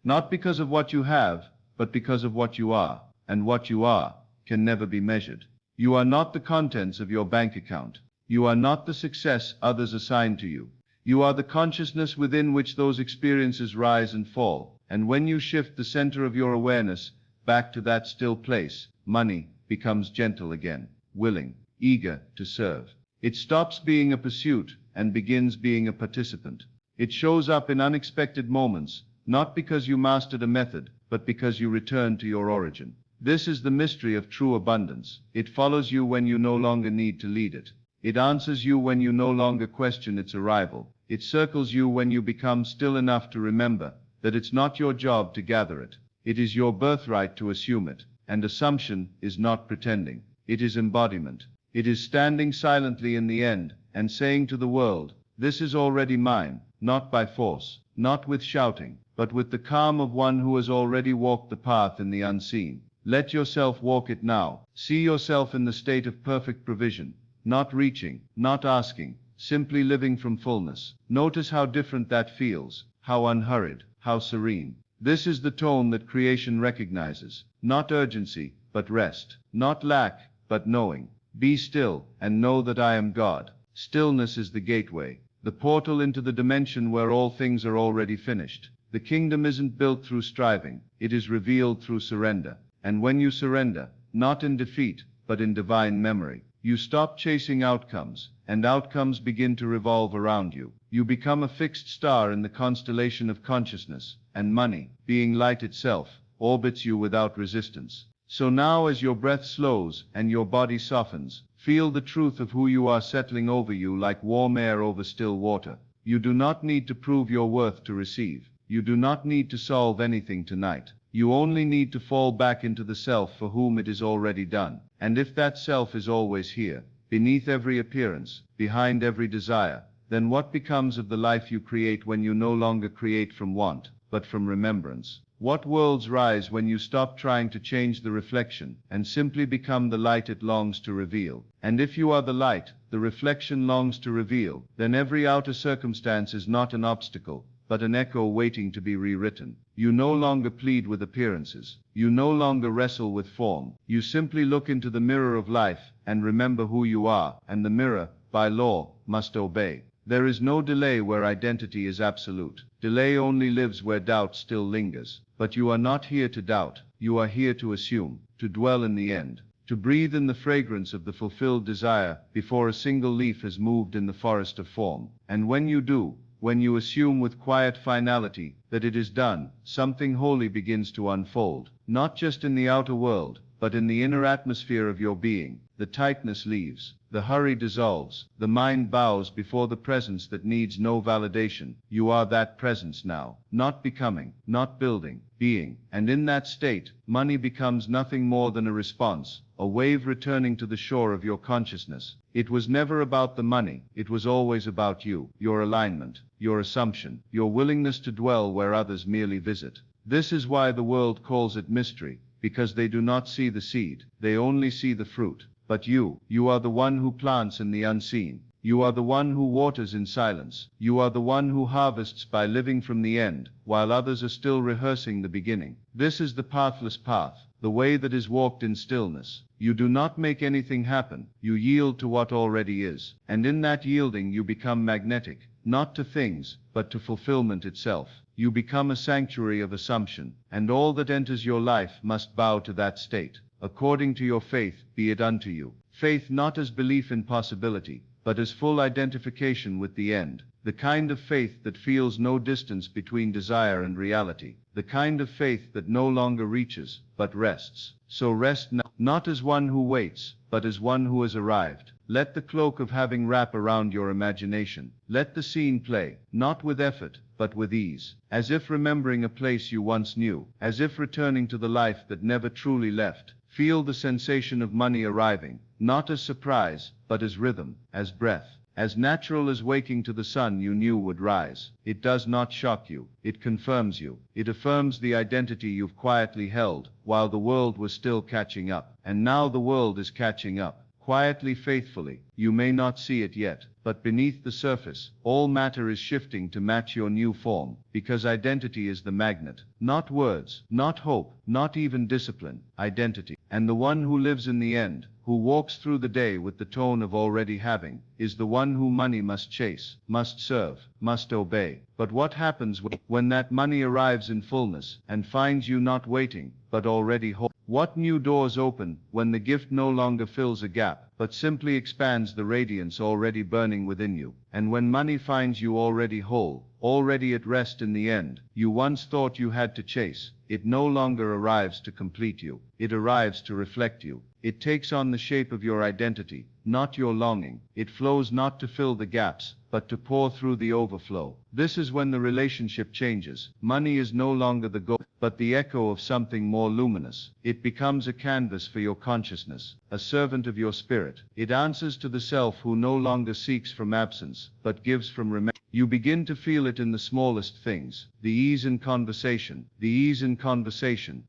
Not because of what you have, but because of what you are, and what you are can never be measured. You are not the contents of your bank account. You are not the success others assign to you. You are the consciousness within which those experiences rise and fall, and when you shift the center of your awareness back to that still place, money becomes gentle again, willing, eager to serve. It stops being a pursuit and begins being a participant. It shows up in unexpected moments, not because you mastered a method, but because you returned to your origin. This is the mystery of true abundance. It follows you when you no longer need to lead it. It answers you when you no longer question its arrival. It circles you when you become still enough to remember that it's not your job to gather it. It is your birthright to assume it. And assumption is not pretending. It is embodiment. It is standing silently in the end and saying to the world, this is already mine, not by force, not with shouting, but with the calm of one who has already walked the path in the unseen. Let yourself walk it now. See yourself in the state of perfect provision, not reaching, not asking, simply living from fullness. Notice how different that feels, how unhurried, how serene. This is the tone that creation recognizes, not urgency, but rest, not lack, but knowing. Be still, and know that I am God. Stillness is the gateway, the portal into the dimension where all things are already finished. The kingdom isn't built through striving, it is revealed through surrender. And when you surrender, not in defeat, but in divine memory, you stop chasing outcomes, and outcomes begin to revolve around you. You become a fixed star in the constellation of consciousness, and money, being light itself, orbits you without resistance. So now as your breath slows and your body softens, feel the truth of who you are settling over you like warm air over still water. You do not need to prove your worth to receive. You do not need to solve anything tonight. You only need to fall back into the self for whom it is already done. And if that self is always here, beneath every appearance, behind every desire, then what becomes of the life you create when you no longer create from want, but from remembrance? What worlds rise when you stop trying to change the reflection and simply become the light it longs to reveal? And if you are the light the reflection longs to reveal, then every outer circumstance is not an obstacle, but an echo waiting to be rewritten. You no longer plead with appearances. You no longer wrestle with form. You simply look into the mirror of life and remember who you are, and the mirror, by law, must obey. There is no delay where identity is absolute. Delay only lives where doubt still lingers. But you are not here to doubt. You are here to assume, to dwell in the end, to breathe in the fragrance of the fulfilled desire before a single leaf has moved in the forest of form. And when you do, when you assume with quiet finality that it is done, something holy begins to unfold, not just in the outer world, but in the inner atmosphere of your being. The tightness leaves, the hurry dissolves, the mind bows before the presence that needs no validation. You are that presence now, not becoming, not building, being. And in that state, money becomes nothing more than a response, a wave returning to the shore of your consciousness. It was never about the money, it was always about you, your alignment, your assumption, your willingness to dwell where others merely visit. This is why the world calls it mystery, because they do not see the seed, they only see the fruit. But you are the one who plants in the unseen. You are the one who waters in silence. You are the one who harvests by living from the end, while others are still rehearsing the beginning. This is the pathless path, the way that is walked in stillness. You do not make anything happen, you yield to what already is. And in that yielding you become magnetic, not to things, but to fulfillment itself. You become a sanctuary of assumption, and all that enters your life must bow to that state. According to your faith, be it unto you. Faith not as belief in possibility, but as full identification with the end. The kind of faith that feels no distance between desire and reality. The kind of faith that no longer reaches, but rests. So rest now, not as one who waits, but as one who has arrived. Let the cloak of having wrap around your imagination. Let the scene play, not with effort, but with ease, as if remembering a place you once knew, as if returning to the life that never truly left. Feel the sensation of money arriving, not as surprise, but as rhythm, as breath, as natural as waking to the sun you knew would rise. It does not shock you, it confirms you, it affirms the identity you've quietly held, while the world was still catching up. And now the world is catching up, quietly, faithfully. You may not see it yet, but beneath the surface, all matter is shifting to match your new form, because identity is the magnet. Not words, not hope, not even discipline, identity. And the one who lives in the end, who walks through the day with the tone of already having, is the one who money must chase, must serve, must obey. But what happens when that money arrives in fullness, and finds you not waiting, but already whole? What new doors open when the gift no longer fills a gap, but simply expands the radiance already burning within you? And when money finds you already whole, already at rest in the end you once thought you had to chase, it no longer arrives to complete you, it arrives to reflect you. It takes on the shape of your identity, not your longing. It flows not to fill the gaps, but to pour through the overflow. This is when the relationship changes. Money is no longer the goal, but the echo of something more luminous. It becomes a canvas for your consciousness, a servant of your spirit. It answers to the self who no longer seeks from absence, but gives from remembrance. You begin to feel it in the smallest things, the ease in conversation,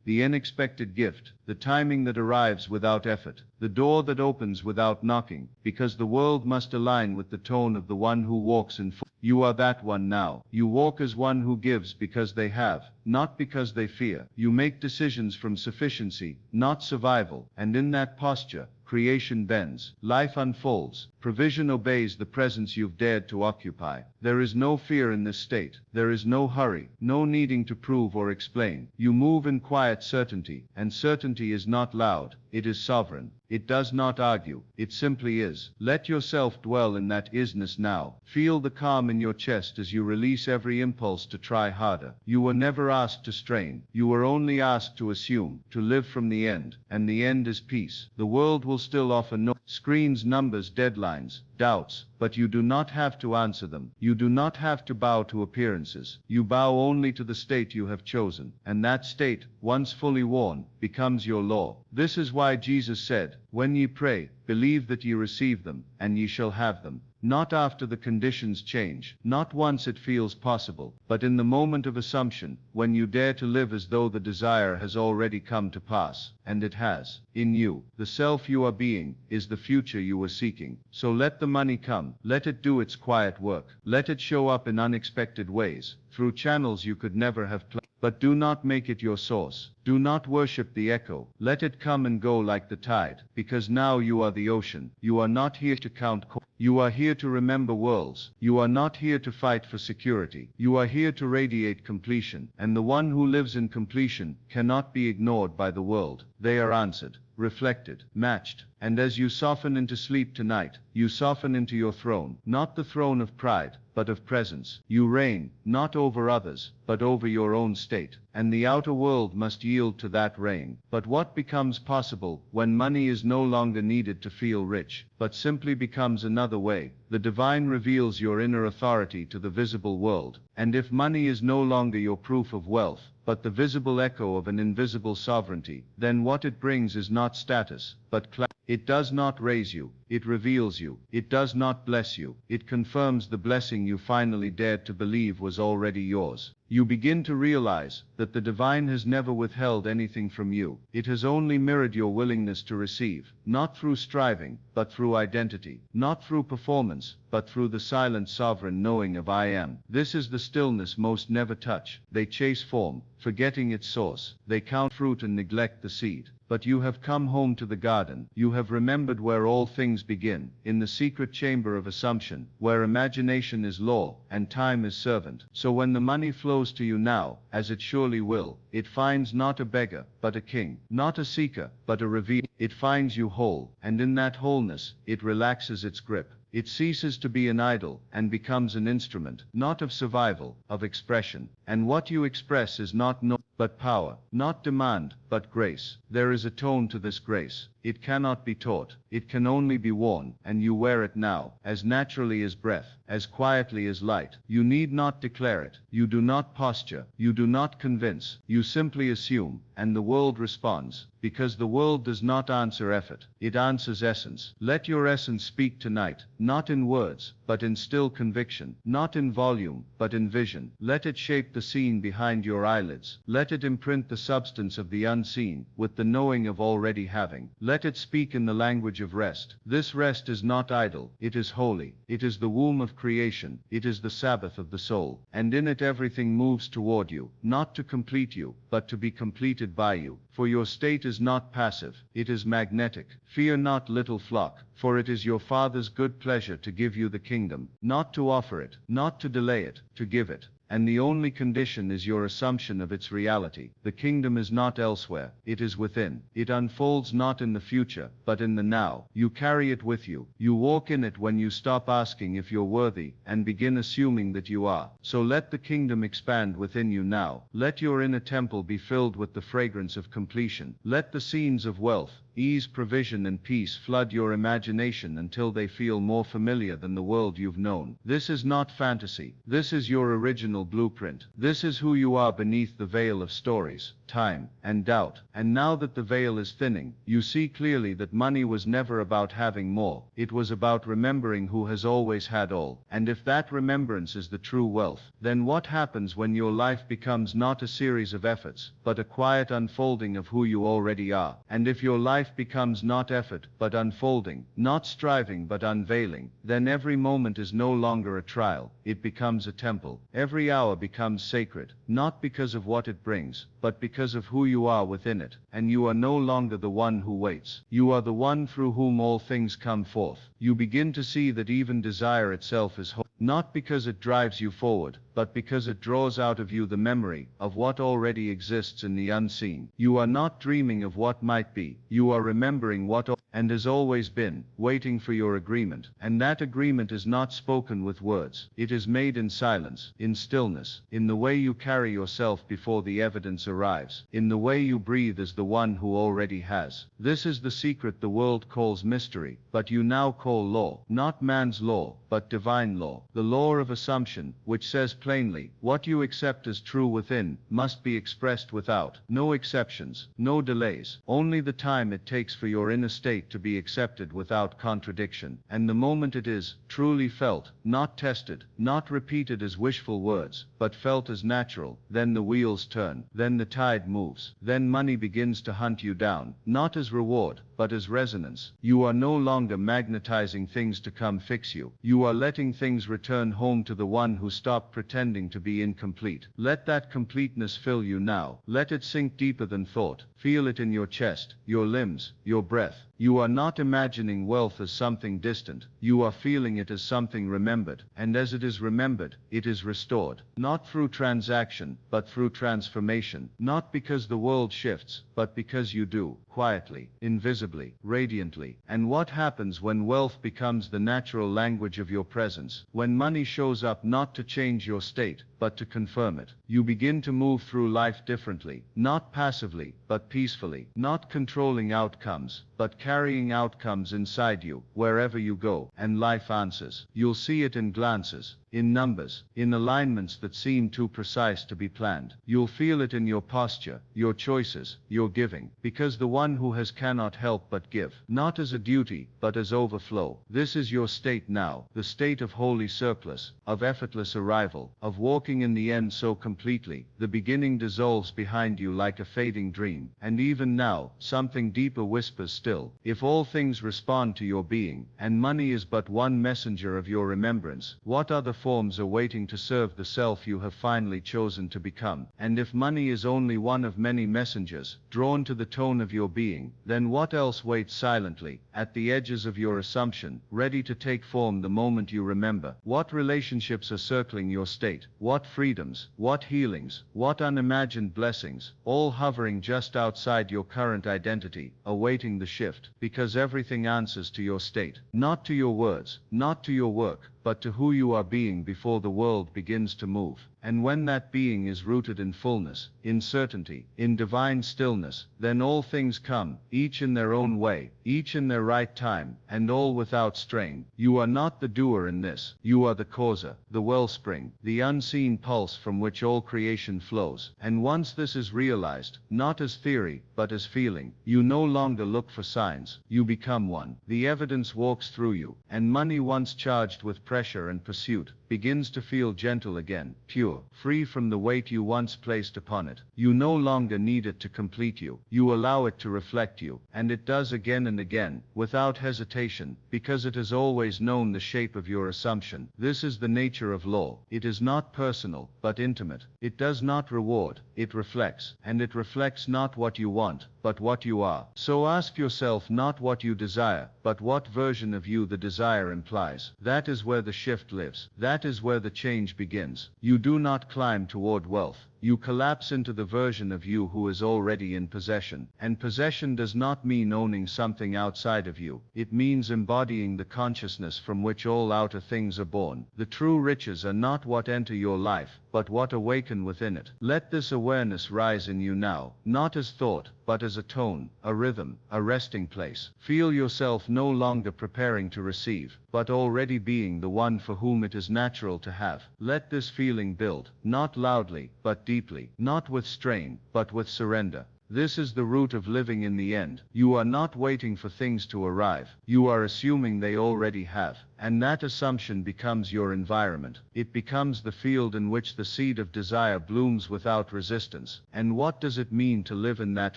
the unexpected gift, the timing that arrives without effort, the door that opens without knocking, because the world must align with the tone of the one who walks in full. You are that one now. You walk as one who gives because they have, not because they fear. You make decisions from sufficiency, not survival, and in that posture, creation bends, life unfolds, provision obeys the presence you've dared to occupy. There is no fear in this state. There is no hurry, no needing to prove or explain. You move in quiet certainty, and certainty is not loud, it is sovereign. It does not argue, it simply is. Let yourself dwell in that isness now. Feel the calm in your chest as you release every impulse to try harder. You were never asked to strain. You were only asked to assume, to live from the end. And the end is peace. The world will still offer no screens, numbers, deadlines, doubts, but you do not have to answer them. You do not have to bow to appearances. You bow only to the state you have chosen, and that state, once fully worn, becomes your law. This is why Jesus said, "When ye pray, believe that ye receive them, and ye shall have them." Not after the conditions change, not once it feels possible, but in the moment of assumption, when you dare to live as though the desire has already come to pass, and it has. In you, the self you are being, is the future you were seeking. So let the money come, let it do its quiet work, let it show up in unexpected ways, through channels you could never have planned. But do not make it your source. Do not worship the echo. Let it come and go like the tide, because now you are the ocean. You are not here to count coins. You are here to remember worlds. You are not here to fight for security. You are here to radiate completion, and the one who lives in completion cannot be ignored by the world. They are answered, reflected, matched. And as you soften into sleep tonight, you soften into your throne, not the throne of pride, but of presence. You reign, not over others, but over your own state, and the outer world must yield to that reign. But what becomes possible when money is no longer needed to feel rich, but simply becomes another way? The divine reveals your inner authority to the visible world, and if money is no longer your proof of wealth, but the visible echo of an invisible sovereignty, then what it brings is not status, but clarity. It does not raise you, it reveals you. It does not bless you, it confirms the blessing you finally dared to believe was already yours. You begin to realize that the divine has never withheld anything from you. It has only mirrored your willingness to receive, not through striving, but through identity, not through performance, but through the silent sovereign knowing of I am. This is the stillness most never touch. They chase form, forgetting its source. They count fruit and neglect the seed. But you have come home to the garden. You have remembered where all things begin, in the secret chamber of assumption, where imagination is law, and time is servant. So when the money flows to you now, as it surely will, it finds not a beggar, but a king, not a seeker, but a revealer. It finds you whole, and in that wholeness, it relaxes its grip. It ceases to be an idol, and becomes an instrument, not of survival, of expression. And what you express is not no, but power, not demand, but grace. There is a tone to this grace. It cannot be taught, it can only be worn, and you wear it now, as naturally as breath, as quietly as light. You need not declare it, you do not posture, you do not convince, you simply assume, and the world responds, because the world does not answer effort, it answers essence. Let your essence speak tonight, not in words, but in still conviction, not in volume, but in vision. Let it shape the scene behind your eyelids, let it imprint the substance of the unseen, with the knowing of already having. Let it speak in the language of rest. This rest is not idle, it is holy, it is the womb of creation, it is the Sabbath of the soul, and in it everything moves toward you, not to complete you, but to be completed by you. For your state is not passive, it is magnetic. Fear not, little flock, for it is your Father's good pleasure to give you the kingdom, not to offer it, not to delay it, to give it. And the only condition is your assumption of its reality. The kingdom is not elsewhere, it is within. It unfolds not in the future, but in the now. You carry it with you. You walk in it when you stop asking if you're worthy, and begin assuming that you are. So let the kingdom expand within you now. Let your inner temple be filled with the fragrance of completion. Let the scenes of wealth, ease, provision, and peace flood your imagination until they feel more familiar than the world you've known. This is not fantasy. This is your original blueprint. This is who you are beneath the veil of stories, time, and doubt. And now that the veil is thinning, you see clearly that money was never about having more. It was about remembering who has always had all. And if that remembrance is the true wealth, then what happens when your life becomes not a series of efforts, but a quiet unfolding of who you already are? And if your life becomes not effort, but unfolding, not striving, but unveiling, then every moment is no longer a trial, it becomes a temple. Every hour becomes sacred, not because of what it brings, but because of who you are within it. And you are no longer the one who waits. You are the one through whom all things come forth. You begin to see that even desire itself is holy, not because it drives you forward, but because it draws out of you the memory of what already exists in the unseen. You are not dreaming of what might be, you are remembering what and has always been, waiting for your agreement. And that agreement is not spoken with words, it is made in silence, in stillness, in the way you carry yourself before the evidence arrives, in the way you breathe as the one who already has. This is the secret the world calls mystery, but you now call law, not man's law, but divine law, the law of assumption, which says plainly, what you accept as true within must be expressed without no exceptions, no delays, only the time it takes for your inner state to be accepted without contradiction. And the moment it is truly felt, not tested, not repeated as wishful words, but felt as natural, then the wheels turn, then the tide moves, then money begins to hunt you down, not as reward, but as resonance. You are no longer magnetizing things to come fix you. You are letting things return home to the one who stopped pretending to be incomplete. Let that completeness fill you now. Let it sink deeper than thought. Feel it in your chest, your limbs, your breath. You are not imagining wealth as something distant. You are feeling it as something remembered. And as it is remembered, it is restored. Not through transaction, but through transformation. Not because the world shifts, but because you do, quietly, invisibly, radiantly. And what happens when wealth becomes the natural language of your presence? When money shows up not to change your state, but to confirm it. You begin to move through life differently, not passively, but peacefully, not controlling outcomes, but carrying outcomes inside you, wherever you go, and life answers. You'll see it in glances, in numbers, in alignments that seem too precise to be planned. You'll feel it in your posture, your choices, your giving, because the one who has cannot help but give, not as a duty, but as overflow. This is your state now, the state of holy surplus, of effortless arrival, of walking in the end so completely, the beginning dissolves behind you like a fading dream, and even now, something deeper whispers still, if all things respond to your being, and money is but one messenger of your remembrance, what other forms are waiting to serve the self you have finally chosen to become? And if money is only one of many messengers, drawn to the tone of your being, then what else waits silently, at the edges of your assumption, ready to take form the moment you remember? What relationships are circling your state? What freedoms, what healings, what unimagined blessings, all hovering just outside your current identity, awaiting the shift, because everything answers to your state, not to your words, not to your work, but to who you are being before the world begins to move. And when that being is rooted in fullness, in certainty, in divine stillness, then all things come, each in their own way, each in their right time, and all without strain. You are not the doer in this, you are the causer, the wellspring, the unseen pulse from which all creation flows. And once this is realized, not as theory, but as feeling, you no longer look for signs, you become one. The evidence walks through you, and money once charged with pressure and pursuit, begins to feel gentle again, pure, free from the weight you once placed upon it. You no longer need it to complete you. You allow it to reflect you, and it does again and again, without hesitation, because it has always known the shape of your assumption. This is the nature of law. It is not personal, but intimate. It does not reward, it reflects, and it reflects not what you want, but what you are. So ask yourself not what you desire, but what version of you the desire implies. That is where the shift lives. That is where the change begins. You do not climb toward wealth. You collapse into the version of you who is already in possession. And possession does not mean owning something outside of you. It means embodying the consciousness from which all outer things are born. The true riches are not what enter your life, but what awaken within it. Let this awareness rise in you now, not as thought, but as a tone, a rhythm, a resting place. Feel yourself no longer preparing to receive, but already being the one for whom it is natural to have. Let this feeling build, not loudly, but deeply, not with strain, but with surrender. This is the root of living in the end. You are not waiting for things to arrive. You are assuming they already have. And that assumption becomes your environment. It becomes the field in which the seed of desire blooms without resistance. And what does it mean to live in that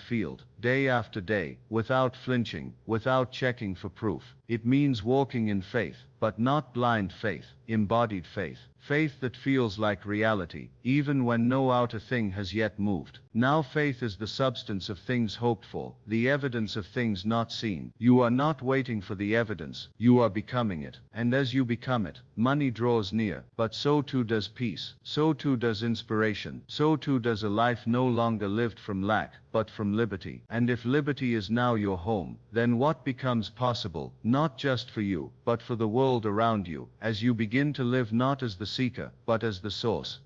field, day after day, without flinching, without checking for proof? It means walking in faith, but not blind faith, embodied faith. Faith that feels like reality, even when no outer thing has yet moved. Now faith is the substance of things hoped for, the evidence of things not seen. You are not waiting for the evidence, you are becoming it. And as you become it, money draws near, but so too does peace, so too does inspiration, so too does a life no longer lived from lack, but from liberty. And if liberty is now your home, then what becomes possible, not just for you, but for the world around you, as you begin to live not as the seeker, but as the source.